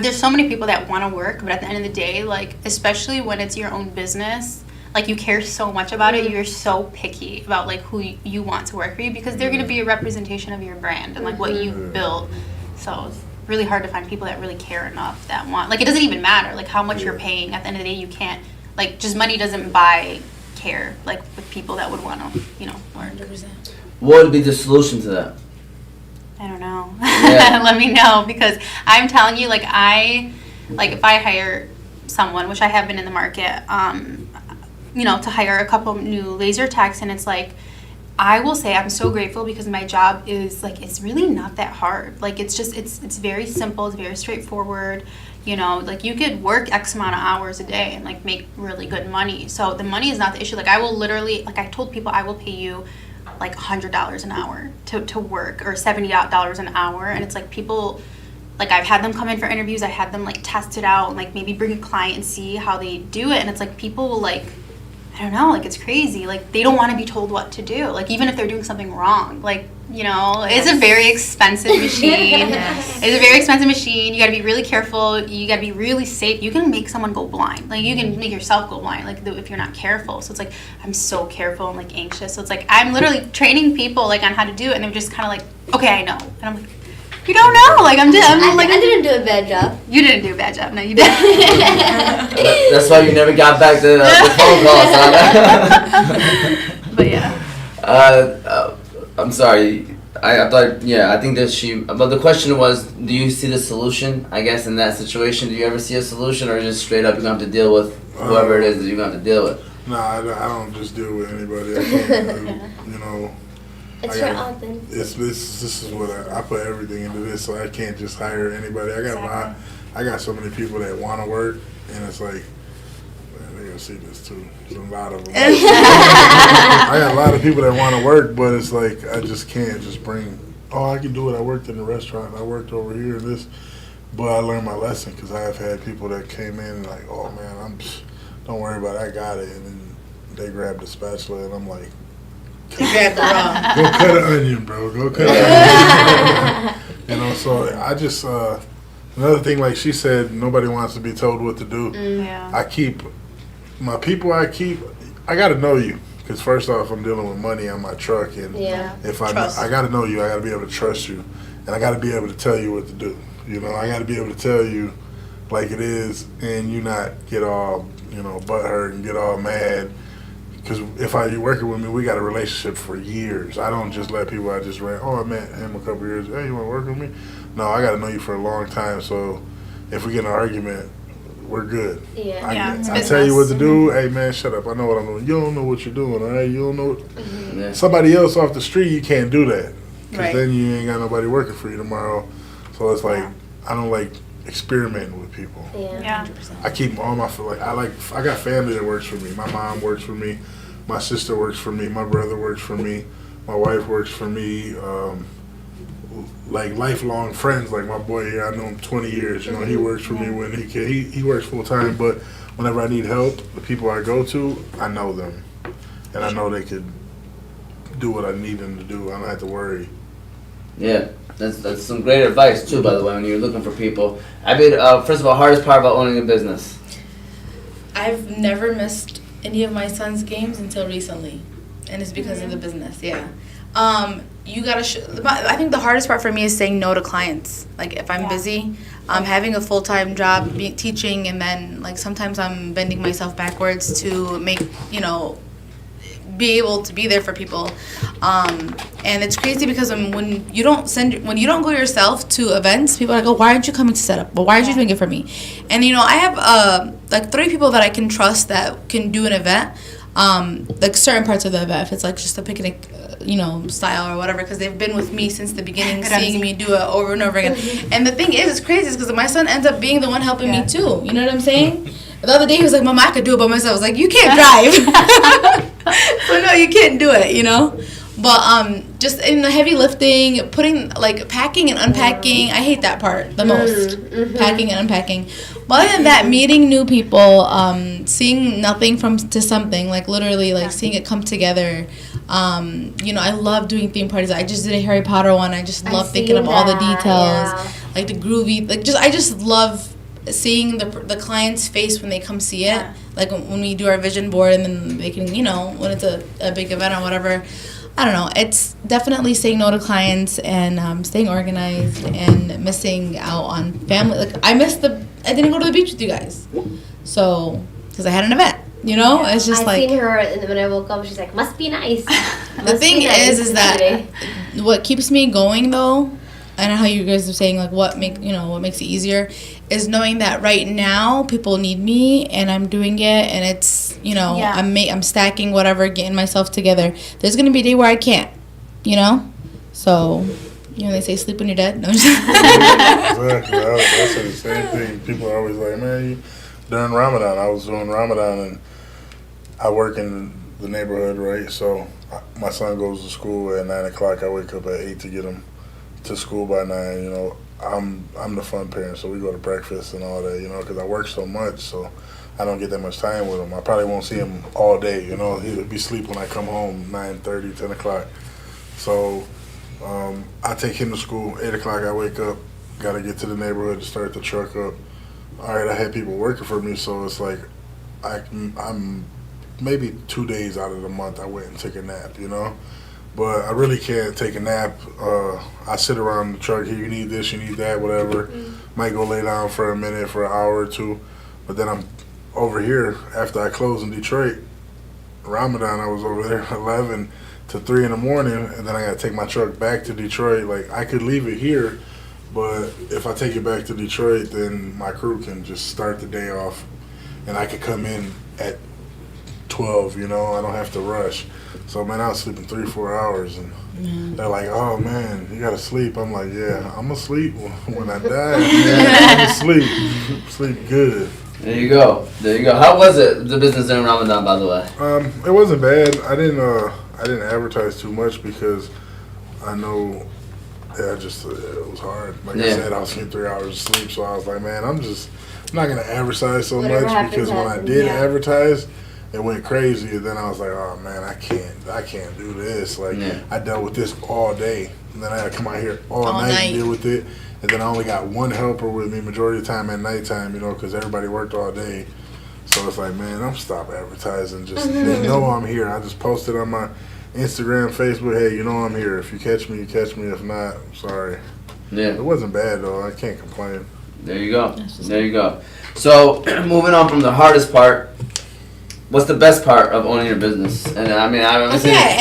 There's so many people that want to work, but at the end of the day, like especially when it's your own business, like you care so much about it, you're so picky about like who you want to work for you because they're going to be a representation of your brand and like what you've built. So it's really hard to find people that really care enough that want, like it doesn't even matter like how much you're paying. At the end of the day, you can't, like just money doesn't buy care like with people that would want to, you know, work. 100%. What would be the solution to that? I don't know. Yeah. Let me know because I'm telling you, like if I hire someone, which I have been in the market, you know, to hire a couple new laser techs, and it's like, I will say I'm so grateful because my job is like, it's really not that hard. Like it's just, it's very simple, it's very straightforward. You know, like you could work X amount of hours a day and like make really good money. So the money is not the issue. Like I will literally, like I told people I will pay you like $100 an hour to work or $70 an hour. And it's like people, like I've had them come in for interviews. I had them like test it out and like maybe bring a client and see how they do it. And it's like people will like, I don't know, like it's crazy. Like they don't want to be told what to do. Like even if they're doing something wrong, like, you know, it's a very expensive machine. It's a very expensive machine. You got to be really careful. You got to be really safe. You can make someone go blind. Like you can make yourself go blind, like if you're not careful. So it's like, I'm so careful and like anxious. So it's like, I'm literally training people like on how to do it. And they're just kind of like, okay, I know. And I'm like, you don't know. Like I didn't do a bad job. You didn't do a bad job. No, you didn't. That's why you never got back the phone calls. Huh? But yeah. I'm sorry. I thought, I think that but the question was, do you see the solution, I guess, in that situation? Do you ever see a solution, or just straight up you're going to have to deal with whoever it is that you're going to have to deal with? No, I don't just deal with anybody. I can't, you know. It's your own thing. This is what I put everything into this, so I can't just hire anybody. I got so many people that want to work, and it's like, man, they're gonna see this too. There's a lot of them. I got a lot of people that want to work, but it's like I just can't just bring. Oh, I can do it. I worked in the restaurant. I worked over here and this, but I learned my lesson because I have had people that came in and like, oh man, don't worry about it. I got it, and then they grabbed the spatula, and I'm like. You grabbed the wrong. Go cut an onion, bro. Go cut an onion. You know, so I just, another thing, like she said, nobody wants to be told what to do. Yeah. I keep, my people I got to know you. Because first off, I'm dealing with money on my truck. And if I got to know you, I got to be able to trust you. And I got to be able to tell you what to do. You know, I got to be able to tell you like it is and you not get all, you know, butthurt and get all mad. Because if you're working with me, we got a relationship for years. I don't just let people I just ran. Oh, I met him a couple years. Hey, you want to work with me? No, I got to know you for a long time. So if we get in an argument, we're good. Yeah. I tell you what to do. Hey, man, shut up. I know what I'm doing. You don't know what you're doing, all right? You don't know. Yeah. Somebody else off the street, you can't do that. Because Right. then you ain't got nobody working for you tomorrow. So it's like, I don't like experimenting with people. Yeah. I keep all my, I got family that works for me. My mom works for me. My sister works for me. My brother works for me. My wife works for me. Like lifelong friends, like my boy here, I know him 20 years. You know, he works for me when he can. He works full time, but whenever I need help, the people I go to, I know them, and I know they could do what I need them to do. I don't have to worry. Yeah, that's some great advice too, by the way, when you're looking for people. I mean, first of all, hardest part about owning a business? I've never missed any of my son's games until recently, and it's because of the business. Yeah. You gotta. I think the hardest part for me is saying no to clients. Like if I'm busy, having a full-time job, teaching, and then like sometimes I'm bending myself backwards to make be able to be there for people. And it's crazy because when you don't go yourself to events, people are like, oh, why aren't you coming to set up? Well, why aren't you doing it for me? And I have like 3 people that I can trust that can do an event, like certain parts of the event. If it's like just a picnic, style or whatever, because they've been with me since the beginning, seeing me do it over and over again. And the thing is, it's crazy because my son ends up being the one helping me too. You know what I'm saying? The other day he was like, Mama, I could do it by myself. I was like, you can't drive. So no, you can't do it, But just in the heavy lifting, packing and unpacking, I hate that part the most. Packing and unpacking. But other than that, meeting new people, seeing nothing to something, like literally like seeing it come together, I love doing theme parties. I just did a Harry Potter one. I just love thinking of all the details, like the groovy. I just love seeing the client's face when they come see it. Like when we do our vision board, and then they can, when it's a big event or whatever. I don't know. It's definitely saying no to clients and staying organized and missing out on family. Like I didn't go to the beach with you guys, so because I had an event. It's just I seen her, and when I woke up, she's like, "Must be nice." The thing is that what keeps me going though, and how you guys are saying like what makes it easier, is knowing that right now people need me and I'm doing it, and it's I'm stacking whatever, getting myself together. There's gonna be a day where I can't, so they say sleep when you're dead. No, Exactly. I said the same thing. People are always like, man, during Ramadan, I was doing Ramadan, and I work in the neighborhood, right? So my son goes to school at 9 o'clock. I wake up at 8 to get him to school by 9. I'm the fun parent, so we go to breakfast and all that, because I work so much, so I don't get that much time with him. I probably won't see him all day, He'll be asleep when I come home, 9:30, 10 o'clock. So I take him to school, 8 o'clock I wake up, got to get to the neighborhood to start the truck up. All right, I had people working for me, so it's like I'm maybe 2 days out of the month I went and took a nap, But I really can't take a nap. I sit around the truck, here, you need this, you need that, whatever. Might go lay down for a minute, for an hour or two. But then I'm over here, after I close in Detroit, Ramadan, I was over there 11 to 3 in the morning, and then I got to take my truck back to Detroit. Like, I could leave it here, but if I take it back to Detroit, then my crew can just start the day off, and I could come in at 12, I don't have to rush. So, man, I was sleeping 3-4 hours, and they're like, oh, man, you got to sleep. I'm like, yeah, I'm going to sleep when I die. I'm going to sleep good. There you go. How was it, the business during Ramadan, by the way? It wasn't bad. I didn't advertise too much because I know it was hard. Like I said, I was getting 3 hours of sleep, so I was like, man, I'm not going to advertise so much, because when I did advertise, it went crazy, and then I was like, oh man, I can't do this. Like, I dealt with this all day, and then I had to come out here all night and deal with it. And then I only got one helper with me majority of the time at nighttime, because everybody worked all day. So it's like, man, I'm stop advertising. Just they know I'm here. I just posted on my Instagram, Facebook, hey, I'm here. If you catch me, you catch me. If not, I'm sorry. Yeah. It wasn't bad though. I can't complain. There you go. So moving on from the hardest part. What's the best part of owning your business? And I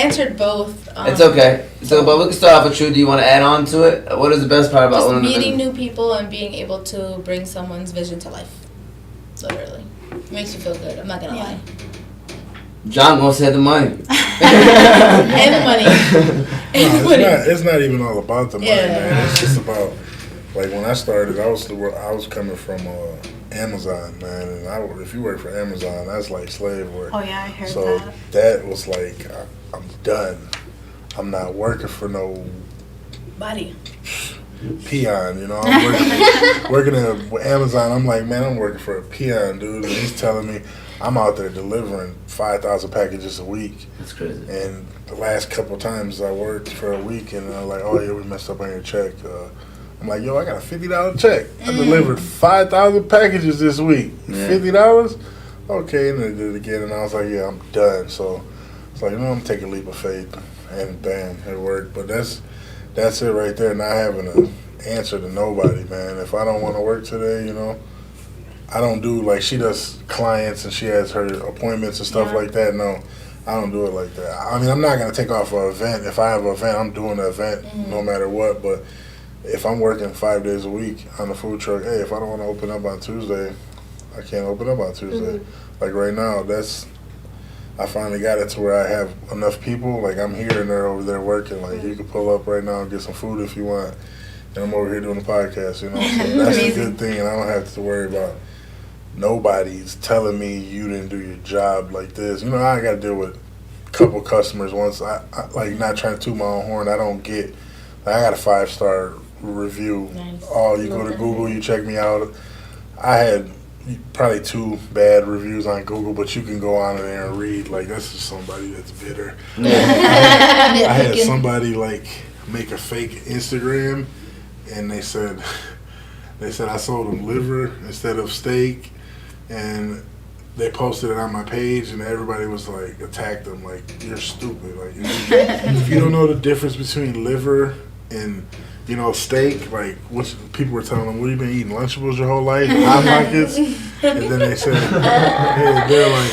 answered both. It's okay. So, but we can start off with you. Do you want to add on to it? What is the best part about owning the business? Meeting new people and being able to bring someone's vision to life. Literally. It makes you feel good. I'm not going to lie. John wants to have the money. And the money. It's not even all about the money, man. It's just about, like, when I started, I was coming from Amazon, man, and if you work for Amazon, that's like slave work. Oh yeah, I heard that. So that was like, I'm done. I'm not working for no body peon, I'm working at Amazon. I'm like, man, I'm working for a peon, dude, and he's telling me I'm out there delivering 5,000 packages a week. That's crazy. And the last couple times I worked for a week, and they're like, oh yeah, we messed up on your check. I'm like, yo, I got a $50 check. I delivered 5,000 packages this week. $50? Okay, and they did it again, and I was like, yeah, I'm done. So it's like, I'm taking a leap of faith, and bam, it worked. But that's it right there, not having an answer to nobody, man. If I don't want to work today, I don't do, like, she does clients and she has her appointments and stuff like that. No, I don't do it like that. I mean, I'm not going to take off an event. If I have an event, I'm doing the event no matter what, but if I'm working 5 days a week on the food truck, hey, if I don't want to open up on Tuesday, I can't open up on Tuesday. Like right now, I finally got it to where I have enough people. Like I'm here and they're over there working. Like you can pull up right now and get some food if you want. And I'm over here doing the podcast, So that's a good thing, and I don't have to worry about nobody's telling me you didn't do your job like this. I got to deal with a couple customers once. I like not trying to toot my own horn. I don't get. I got a 5-star review. Nice. Oh, you go to Google, you check me out. I had probably 2 bad reviews on Google, but you can go on there and read. Like, that's just somebody that's bitter. I had somebody like make a fake Instagram, and they said I sold them liver instead of steak, and they posted it on my page, and everybody was like, attacked them like, you're stupid. Like, if you don't know the difference between liver and steak, like, people were telling them, what, you been eating Lunchables your whole life? Hot Pockets? And then they said, they're like,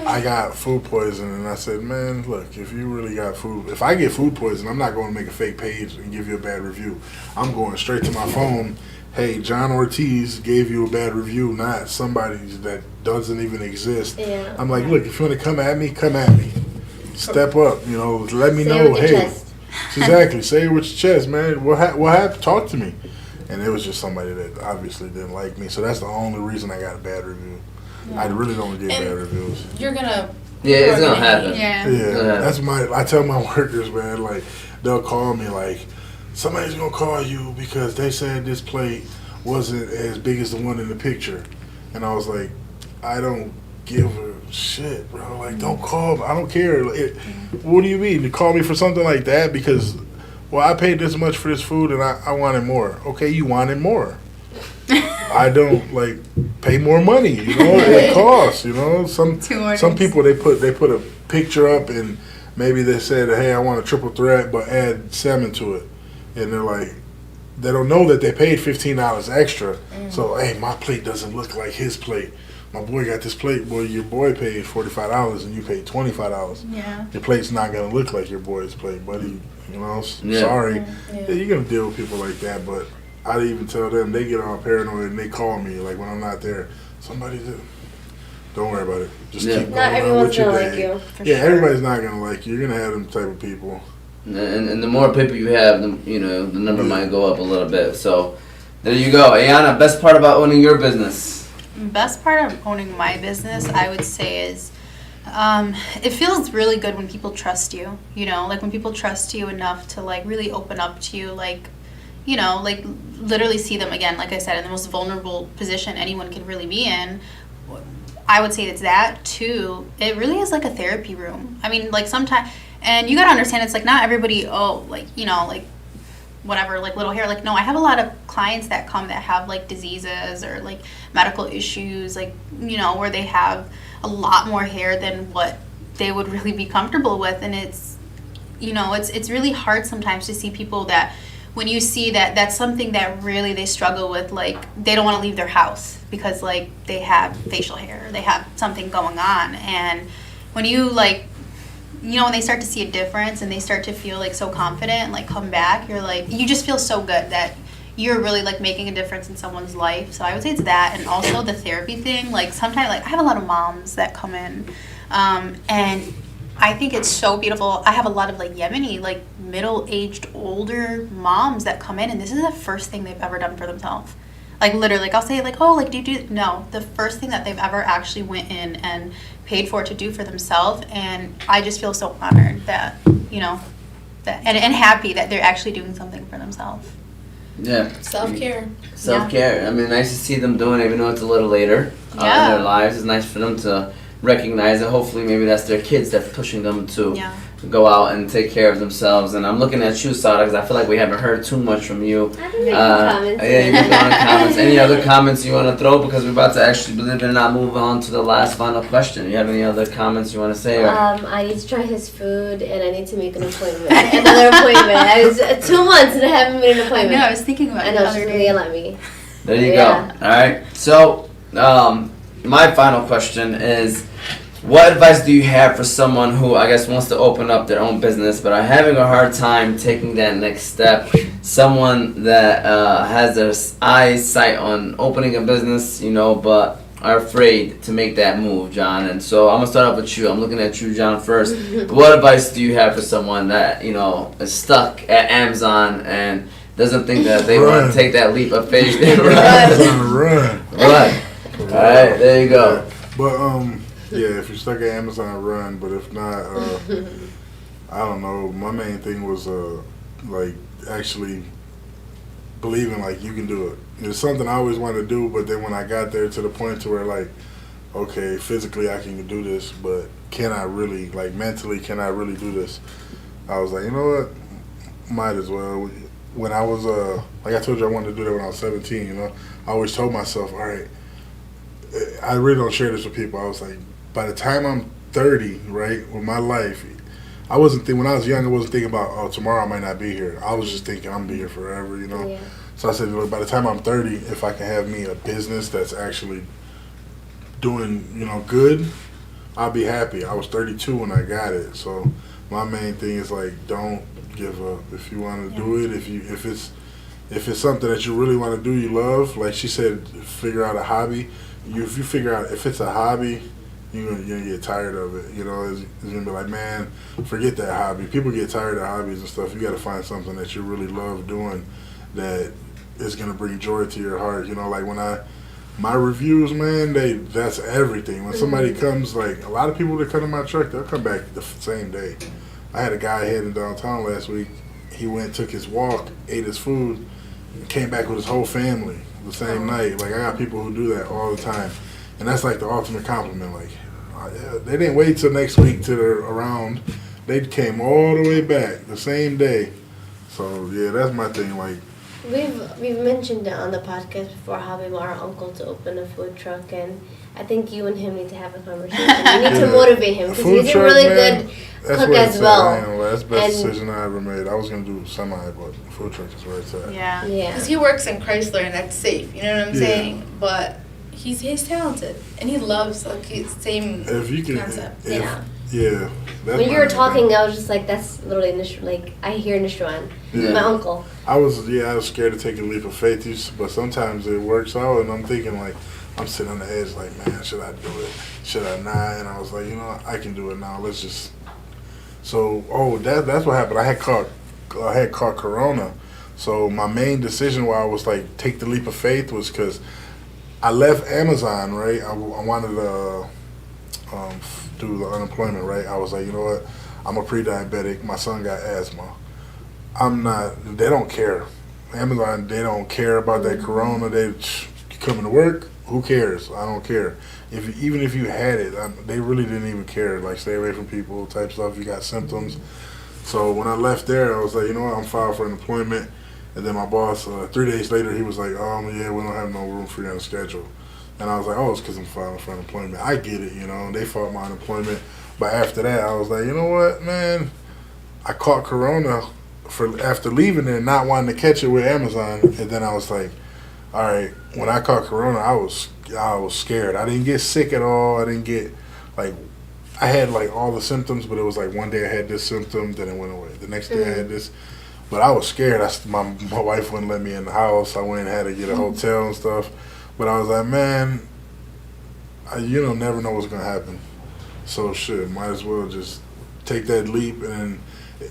I got food poisoning. And I said, man, look, if you really got if I get food poisoning, I'm not going to make a fake page and give you a bad review. I'm going straight to my phone. Hey, John Ortiz gave you a bad review, not somebody that doesn't even exist. Yeah. I'm like, look, if you want to come at me, come at me. Step up, let me know. Hey, exactly. Say it with your chest, man. What happened? Talk to me. And it was just somebody that obviously didn't like me. So that's the only reason I got a bad review. Yeah. I really don't get bad reviews. You're gonna. Yeah, it's gonna happen. Yeah. That's I tell my workers, man, like, they'll call me like, somebody's gonna call you because they said this plate wasn't as big as the one in the picture. And I was like, I don't give a shit, bro. Like, don't call me. I don't care. What do you mean? You call me for something like that? Because, well, I paid this much for this food and I wanted more. Okay, you wanted more. I don't, pay more money. It costs, Some people, they put a picture up and maybe they said, hey, I want a triple threat, but add salmon to it. And they're like, they don't know that they paid $15 extra. So, hey, my plate doesn't look like his plate. My boy got this plate. Well, your boy paid $45 and you paid $25. Yeah. Your plate's not going to look like your boy's plate, buddy. Sorry. Yeah, you're going to deal with people like that. But I even tell them, they get all paranoid and they call me, like, when I'm not there. Somebody did. Don't worry about it. Just keep going. Not everyone's going to like you. Yeah, everybody's not going to like you. You're going to have them type of people. And the more people you have, the number might go up a little bit. So there you go. Ayana, best part about owning your business? Best part of owning my business, I would say, is it feels really good when people trust you. When people trust you enough to really open up to you, literally see them again, like I said, in the most vulnerable position anyone can really be in. I would say it's that too. It really is like a therapy room. I mean, sometimes. And you gotta understand, it's not everybody, whatever, little hair. No, I have a lot of clients that come that have diseases or medical issues, where they have a lot more hair than what they would really be comfortable with. And it's, it's really hard sometimes to see people that, when you see that that's something that really they struggle with, they don't want to leave their house because they have facial hair, they have something going on. And when you when they start to see a difference and they start to feel so confident and come back, you're you just feel so good that you're really making a difference in someone's life. So I would say it's that, and also the therapy thing. Sometimes I have a lot of moms that come in, and I think it's so beautiful. I have a lot of Yemeni middle-aged older moms that come in, and this is the first thing they've ever done for themselves. Literally, I'll say do you do, no, the first thing that they've ever actually went in and paid for to do for themselves. And I just feel so honored that, and happy that they're actually doing something for themselves. Yeah. Self-care. Self-care. I mean, nice to see them doing it, even though it's a little later in their lives. It's nice for them to recognize it. Hopefully, maybe that's their kids that's pushing them to go out and take care of themselves. And I'm looking at you, Sada, because I feel like we haven't heard too much from you. I've been making comments. Yeah, you've been throwing comments. Any other comments you want to throw? Because we're about to actually, believe it or not, move on to the last final question. You have any other comments you want to say? Or? I need to try his food, and I need to make an appointment. Another appointment. I was 2 months and I haven't made an appointment. I know, I was thinking about it the other day. Let me. There you go. All right. So, my final question is, what advice do you have for someone who, I guess, wants to open up their own business but are having a hard time taking that next step? Someone that has their eyes set on opening a business, but are afraid to make that move, John. And so I'm going to start off with you. I'm looking at you, John, first. What advice do you have for someone that, is stuck at Amazon and doesn't think that they want to take that leap of faith? Run. All right, there you go. But, yeah, if you're stuck at Amazon, run. But if not, I don't know. My main thing was, actually believing like you can do it. It's something I always wanted to do, but then when I got there to the point to where like, okay, physically I can do this, but can I really, like mentally, can I really do this? I was like, you know what, might as well. When I was, like I told you, I wanted to do that when I was 17, you know. I always told myself, all right, I really don't share this with people. I was like, by the time I'm 30, right, with my life, I wasn't thinking, when I was young, I wasn't thinking about, oh, tomorrow I might not be here. I was just thinking I'm going to be here forever, you know. Yeah. So I said, look, by the time I'm 30, if I can have me a business that's actually doing, you know, good, I'll be happy. I was 32 when I got it. So my main thing is like, don't give up. If you want to do it, if it's something that you really want to do, you love, like she said, figure out a hobby. If you figure out if it's a hobby, you're gonna get tired of it. You know, it's gonna be like, man, forget that hobby. People get tired of hobbies and stuff. You got to find something that you really love doing that is gonna bring joy to your heart. You know, like my reviews, man, that's everything. When somebody comes, like a lot of people that come to my truck, they'll come back the same day. I had a guy heading downtown last week. He went, took his walk, ate his food, and came back with his whole family the same night. Like I got people who do that all the time. And that's like the ultimate compliment. Like, they didn't wait till next week till they're around. They came all the way back the same day. So yeah, that's my thing. Like, we've mentioned it on the podcast before how we want our uncle to open a food truck, and I think you and him need to have a conversation. You need to motivate him because he's a really good cook as well. That's the best decision I ever made. I was gonna do semi, but food truck is where it's at. Yeah, yeah. Because he works in Chrysler and that's safe. You know what I'm saying? But he's talented and he loves like his same concept. Yeah. When you were talking, I was just like, that's literally like I hear Nishwan, my uncle. I was scared to take a leap of faith, but sometimes it works out, and I'm thinking like, I'm sitting on the edge like, man, should I do it? Should I not? And I was like, you know, I can do it now. Let's just. So, that's what happened. I had caught Corona. So my main decision why I was like, take the leap of faith was because I left Amazon, right? I wanted to do the unemployment, right? I was like, you know what? I'm a pre-diabetic. My son got asthma. They don't care. Amazon, they don't care about that Corona. They coming to work. Who cares? I don't care. Even if you had it, they really didn't even care. Like, stay away from people type stuff. You got symptoms. So when I left there, I was like, you know what? I'm filed for unemployment. And then my boss, 3 days later, he was like, yeah, we don't have no room for you on the schedule. And I was like, it's because I'm filing for unemployment. I get it, you know. They fought my unemployment. But after that, I was like, you know what, man? I caught Corona after leaving there, not wanting to catch it with Amazon. And then I was like, all right, when I caught Corona, I was scared. I didn't get sick at all. I didn't get, like, I had, like, all the symptoms, but it was like one day I had this symptom, then it went away. The next day I had this. But I was scared. My wife wouldn't let me in the house. I went and had to get a hotel and stuff. But I was like, man, you never know what's going to happen. So, might as well just take that leap. And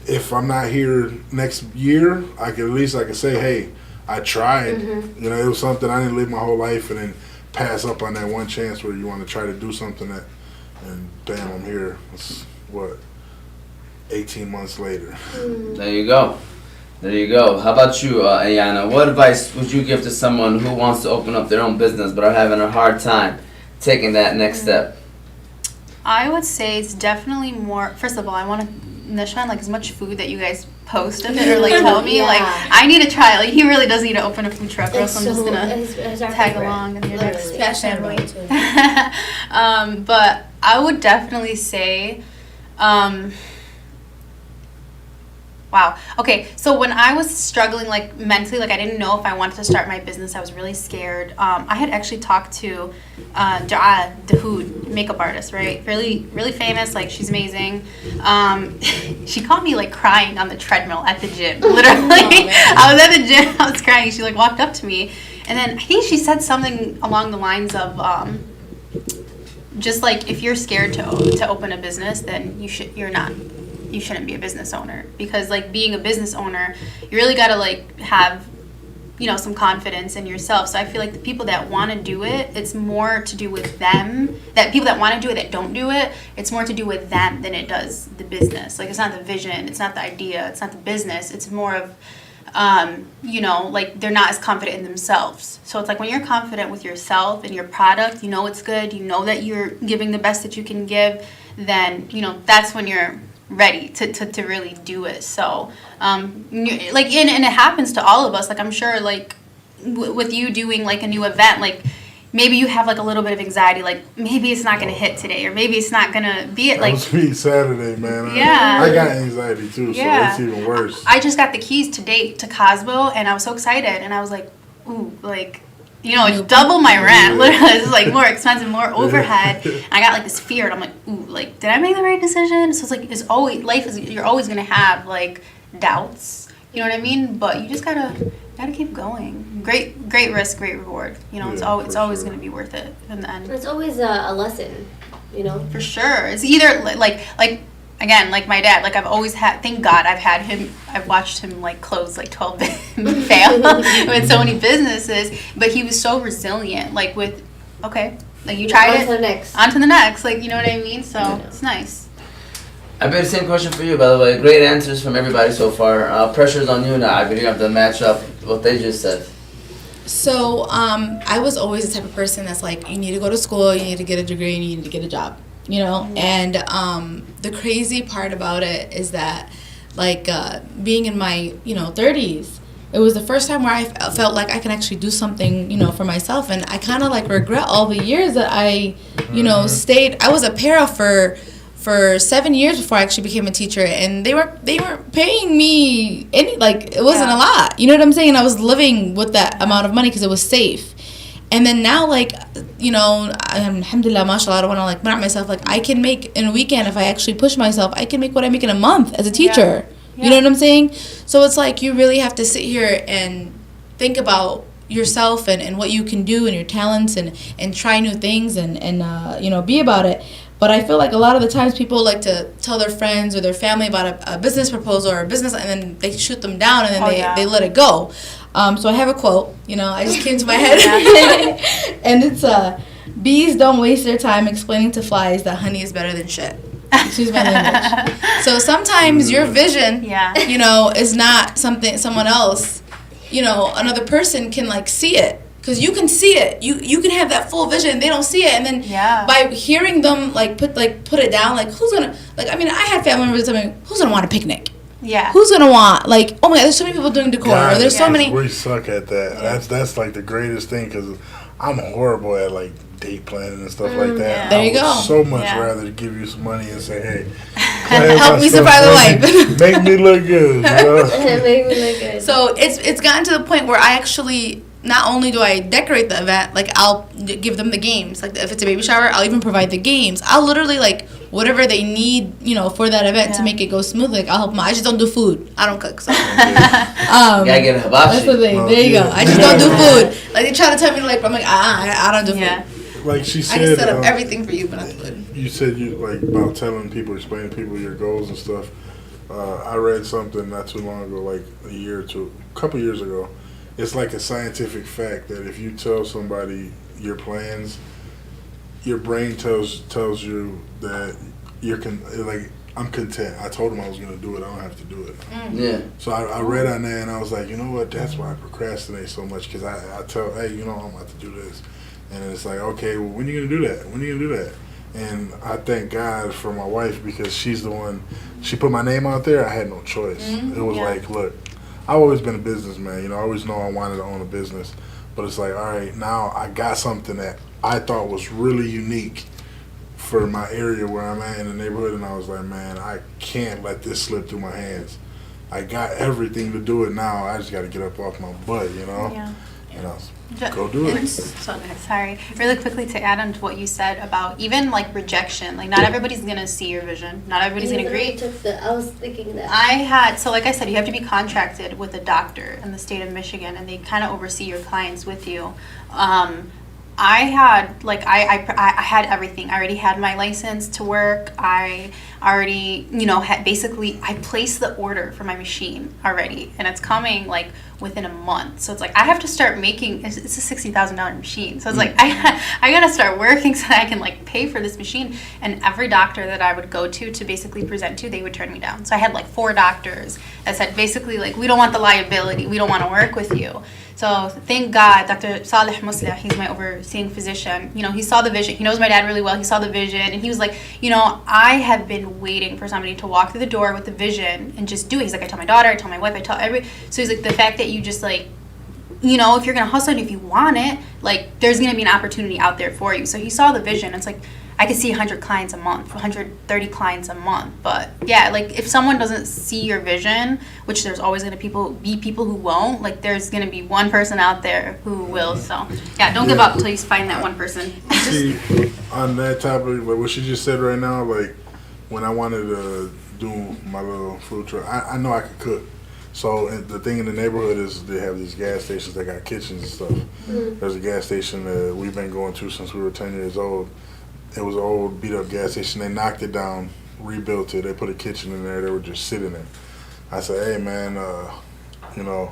if I'm not here next year, I can say, hey, I tried. Mm-hmm. You know, it was something I didn't live my whole life and then pass up on that one chance where you want to try to do something and damn, I'm here. It's, 18 months later. There you go. How about you, Ayana? What advice would you give to someone who wants to open up their own business but are having a hard time taking that next step? I would say it's definitely more. First of all, I want to Nishwan, like, as much food that you guys post of it or like tell me, like, I need to try. Like, he really does need to open a food truck, or else I'm just gonna tag along in your next family. But I would definitely say. Wow. Okay. So when I was struggling, like, mentally, like, I didn't know if I wanted to start my business. I was really scared. I had actually talked to Dahoud, makeup artist, right? Really, really famous. Like, she's amazing. She caught me, like, crying on the treadmill at the gym. Literally. I was at the gym. I was crying. She, like, walked up to me. And then I think she said something along the lines of, just, like, if you're scared to open a business, then you shouldn't be a business owner, because, like, being a business owner, you really got to, like, have, some confidence in yourself. So I feel like the people that want to do it, it's more to do with them. That people that want to do it that don't do it, it's more to do with them than it does the business. Like, it's not the vision, it's not the idea, it's not the business. It's more of you know, like they're not as confident in themselves. So it's like when you're confident with yourself and your product, you know it's good, you know that you're giving the best that you can give, then, you know, that's when you're ready to really do it. So, like, and it happens to all of us. Like, I'm sure, like, with you doing, like, a new event, like, maybe you have, like, a little bit of anxiety, like, maybe it's not going to hit today, or maybe it's not going to be it, like... That was me Saturday, man. Yeah. I got anxiety, too, yeah. so it's even worse. I just got the keys today to Cosmo, and I was so excited, and I was like, ooh, like... You know, it's double my rent. Literally, it's like more expensive, more overhead. And I got like this fear, and I'm like, ooh, like, did I make the right decision? So it's like, it's always life is. You're always gonna have like doubts. You know what I mean? But you just gotta keep going. Great risk, great reward. You know, it's always gonna be worth it in the end. It's always a lesson. You know, for sure. It's either like. Again, like my dad, like I've always had, thank God I've watched him like close like 12 fail with so many businesses, but he was so resilient, like with, okay, like you tried it. On to the next, like, you know what I mean? So it's nice. I bet the same question for you, by the way. Great answers from everybody so far. Pressure's on you now. I believe you have to match up what they just said. So, I was always the type of person that's like, you need to go to school, you need to get a degree, and you need to get a job. You know, and the crazy part about it is that, like, being in my, 30s, it was the first time where I felt like I can actually do something, for myself. And I kind of, like, regret all the years that I, stayed. I was a para for 7 years before I actually became a teacher. And they weren't paying me it wasn't a lot. You know what I'm saying? And I was living with that amount of money because it was safe. And then now, like, alhamdulillah, mashallah, I don't want to, like, not myself. Like, I can make, in a weekend, if I actually push myself, I can make what I make in a month as a teacher. Yeah. You know what I'm saying? So it's like you really have to sit here and think about yourself and what you can do and your talents and try new things and be about it. But I feel like a lot of the times people like to tell their friends or their family about a business proposal or a business, and then they shoot them down, and then they let it go. So I have a quote, I just came to my head. And it's, bees don't waste their time explaining to flies that honey is better than shit. Excuse my language. So sometimes your vision, is not something someone else, another person can, like, see it. Because you can see it. You can have that full vision. They don't see it. And then by hearing them, like, put it down, like, who's going to, like, I mean, I had family members tell me, who's going to want a picnic? Yeah. Who's going to want, like, oh my God, there's so many people doing decor. Or there's so many. We suck at that. Yeah. That's like the greatest thing, because I'm horrible at, like, date planning and stuff like that. Yeah. There you go. I would so much rather give you some money and say, hey, help me survive the life. Make me look good. Make me look good. So it's gotten to the point where I actually, not only do I decorate the event, like, I'll give them the games. Like, if it's a baby shower, I'll even provide the games. I'll literally, like, whatever they need, for that event to make it go smoothly. Like, I'll help them. I just don't do food. I don't cook. So. Gotta get a hibachi. That's the thing. There you go. I just don't do food. Like, they try to tell me, like, I'm like, I don't do food. Like she said, I can set up everything for you, but not the food. You said you, like, about telling people, explaining to people your goals and stuff. I read something not too long ago, like a couple years ago. It's like a scientific fact that if you tell somebody your plans, your brain tells you that I'm content. I told him I was going to do it. I don't have to do it. Yeah. So I read on there and I was like, you know what? That's why I procrastinate so much, because I tell, hey, I'm about to do this. And it's like, okay, well, when are you going to do that? When are you going to do that? And I thank God for my wife, because she's the one, she put my name out there. I had no choice. It was like, look, I've always been a businessman. I always know I wanted to own a business. But it's like, all right, now I got something that I thought was really unique for my area where I'm at in the neighborhood. And I was like, man, I can't let this slip through my hands. I got everything to do it now. I just got to get up off my butt, Yeah. Go do it. Sorry. Really quickly to add on to what you said about even, like, rejection. Like, not everybody's going to see your vision. Not everybody's going to agree. I was thinking that. Like I said, you have to be contracted with a doctor in the state of Michigan, and they kind of oversee your clients with you. I had, like, I had everything. I already had my license to work. I already, had basically, I placed the order for my machine already, and it's coming, like, within a month. So it's like I have to start making. It's a $60,000 machine. So it's like I gotta start working so that I can like pay for this machine. And every doctor that I would go to basically present to, they would turn me down. So I had like 4 doctors that said basically like, we don't want the liability. We don't want to work with you. So thank God, Dr. Saleh Musleh, he's my overseeing physician. You know, he saw the vision. He knows my dad really well. He saw the vision, and he was like, you know, I have been waiting for somebody to walk through the door with the vision and just do it. He's like, I tell my daughter, I tell my wife, I tell everybody. So he's like, the fact that you just like, you know, if you're gonna hustle and if you want it, like, there's gonna be an opportunity out there for you. So he saw the vision. It's like, I could see 100 clients a month, 130 clients a month. But yeah, like if someone doesn't see your vision, which there's always going to be people who won't, like there's going to be one person out there who will. So yeah, don't give up until you find that one person. See, on that topic, like what she just said right now, like when I wanted to do my little food truck, I know I could cook. So the thing in the neighborhood is they have these gas stations that got kitchens and stuff. There's a gas station that we've been going to since we were 10 years old. It was an old beat up gas station. They knocked it down, rebuilt it. They put a kitchen in there. They were just sitting there. I said, "Hey man, you know,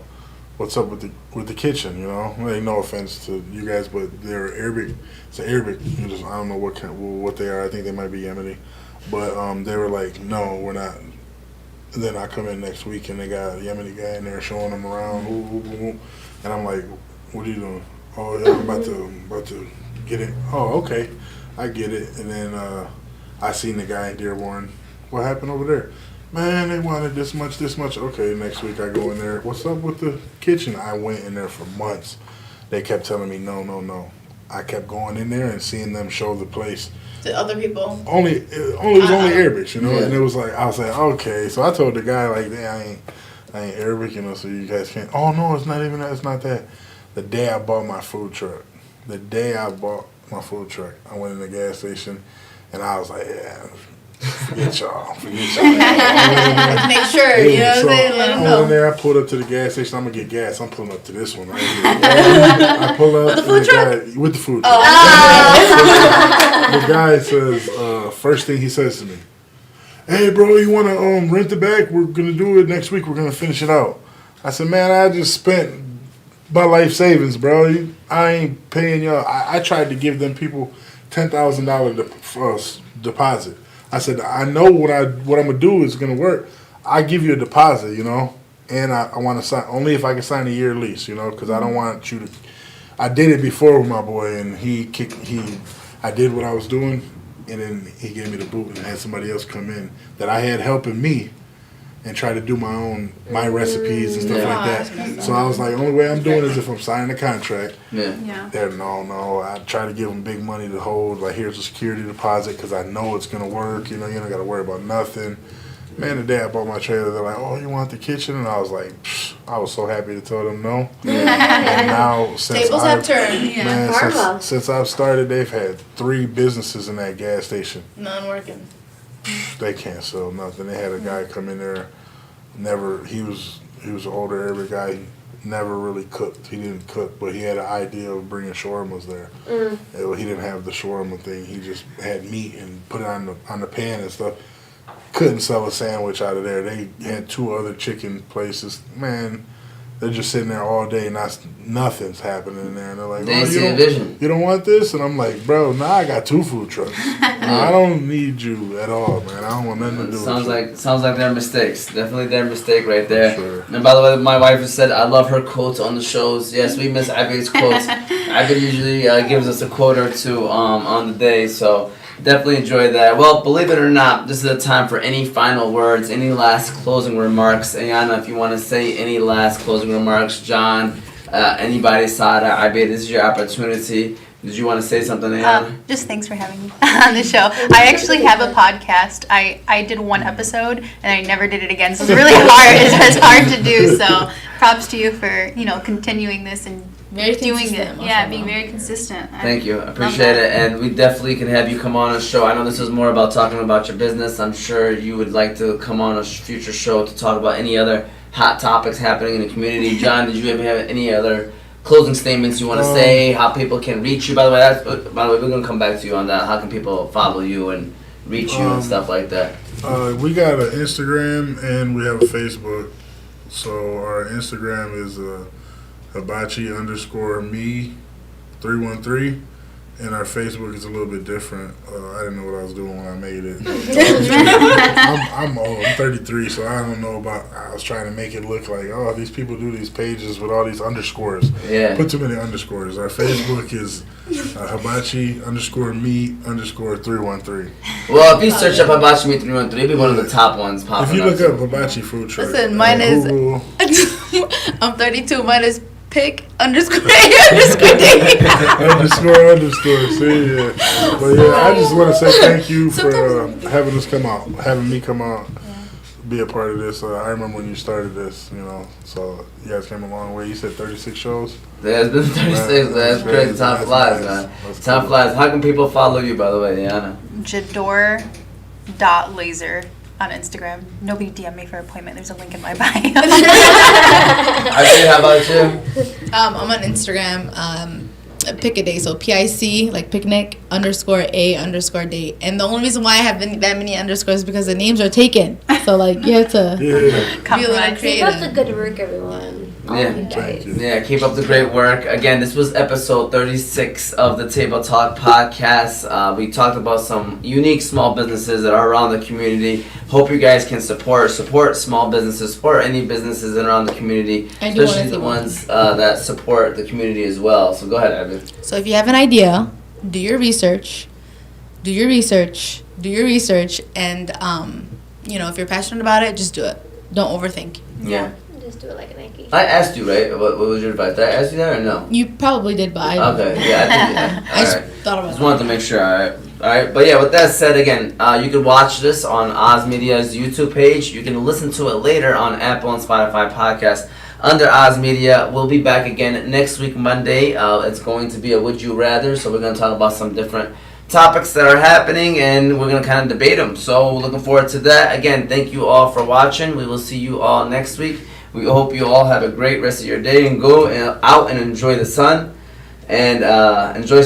what's up with the kitchen? You know, hey, no offense to you guys, but they're Arabic. It's an Arabic. I don't know what they are. I think they might be Yemeni, but they were like, no, we're not." And then I come in next week and they got a Yemeni guy in there showing them around, and I'm like, "What are you doing?" "Oh yeah, I'm about to get it." "Oh okay." I get it, and then I seen the guy in Dearborn. "What happened over there?" "Man, they wanted this much. Okay, next week I go in there. What's up with the kitchen?" I went in there for months. They kept telling me no. I kept going in there and seeing them show the place. To other people? It was only Arabic, you know, and it was like, I was like, okay. So I told the guy, like, I ain't Arabic, you know, so you guys can't. "Oh, no, it's not even that. It's not that." The day I bought my food truck, I went in the gas station, and I was like, "Yeah, forget y'all. Let's make sure, you know what I'm saying? Let them know. I went in there, I pulled up to the gas station. I'm going to get gas. I'm pulling up to this one right here. I pull up. With the food truck? With the food truck. The guy says, first thing he says to me, "Hey, bro, you want to rent it back? We're going to do it next week. We're going to finish it out." I said, "Man, I just spent my life savings, bro. I ain't paying y'all." I tried to give them people $10,000 deposit. I said, "I know what I'm gonna do is gonna work. I give you a deposit, you know, and I want to sign only if I can sign a year lease, you know, because I don't want you to." I did it before with my boy, and I did what I was doing, and then he gave me the boot and had somebody else come in that I had helping me and try to do my recipes and stuff like that. So I was like, only way I'm doing is if I'm signing a contract. Yeah. They're no. I try to give them big money to hold. Like, here's a security deposit because I know it's gonna work. You know, you don't got to worry about nothing. Man, the day I bought my trailer, they're like, "Oh, you want the kitchen?" And I was like, I was so happy to tell them no. And now since Tables have turned. Man, since I've started, they've had 3 businesses in that gas station. None working. They can't sell nothing. They had a guy come in there. He was an older Arabic guy. Never really cooked. He didn't cook, but he had an idea of bringing shawarmas there. He didn't have the shawarma thing. He just had meat and put it on the pan and stuff. Couldn't sell a sandwich out of there. They had 2 other chicken places. Man, they're just sitting there all day, nothing's happening in there. And they're like, you don't want this? And I'm like, bro, now I got 2 food trucks. I don't need you at all, man. I don't want nothing to do with you. Sounds like their mistakes. Definitely their mistake right there. Sure. And by the way, my wife has said, I love her quotes on the shows. Yes, we miss Abed's quotes. Abed usually gives us a quote or 2 on the day, so definitely enjoy that. Well, believe it or not, this is a time for any final words, any last closing remarks. Ayana, if you want to say any last closing remarks, John, anybody, Sada, Abed, this is your opportunity. Did you want to say something, Ayana? Just thanks for having me on the show. I actually have a podcast. I did 1 episode and I never did it again. So it's really hard. It's hard to do. So props to you for continuing this and doing it. Yeah, being very consistent. Thank you. I appreciate it. And we definitely can have you come on a show. I know this is more about talking about your business. I'm sure you would like to come on a future show to talk about any other hot topics happening in the community. John, did you ever have any other closing statements you want to say? How people can reach you? By the way, we're gonna come back to you on that. How can people follow you and reach you and stuff like that? We got an Instagram and we have a Facebook. So our Instagram is hibachi_me313. And our Facebook is a little bit different. I didn't know what I was doing when I made it. I'm old. I'm 33, so I don't know about. I was trying to make it look like, oh, these people do these pages with all these underscores. Yeah. Put too many underscores. Our Facebook is hibachi_me_313. Well, if you search up Hibachi Menu 313, it'll be one of the top ones popping If you look up. up Hibachi food truck, Listen, mine is. Google, I'm 32. Mine is pick_A_D. underscore. See, yeah. But yeah, I just want to say thank you for having me come out, be a part of this. I remember when you started this, so you guys came a long way. You said 36 shows? Yeah, it's been 36, man. That's crazy. Time flies, man. Time flies. How can people follow you, by the way, Ayana? Jador.laser on Instagram. Nobody DM me for an appointment. There's a link in my bio. Archie, how about you? I'm on Instagram. Pick a day, so PIC like picnic _A_date. And the only reason why I have that many underscores is because the names are taken. So like you have to be a little Keep creative. up the good work, everyone. Yeah, keep up the great work. Again, this was episode 36 of the Table Talk podcast. We talked about some unique small businesses that are around the community. Hope you guys can support small businesses, support any businesses that are around the community, especially the ones that support the community as well. So go ahead, Evan. So if you have an idea, do your research, and if you're passionate about it, just do it. Don't overthink. Yeah. Just do it like a Nike. I asked you, right? What was your advice? Did I ask you that or no? You probably did, but I Okay, yeah, I think you did. I just Alright. thought about Just it. wanted to make sure, alright. But yeah, with that said, again, you can watch this on Ozmedia's YouTube page. You can listen to it later on Apple and Spotify podcasts under Ozmedia. We'll be back again next week, Monday. It's going to be a Would You Rather, so we're going to talk about some different topics that are happening, and we're going to kind of debate them. So looking forward to that. Again, thank you all for watching. We will see you all next week. We hope you all have a great rest of your day and go out and enjoy the sun and enjoy some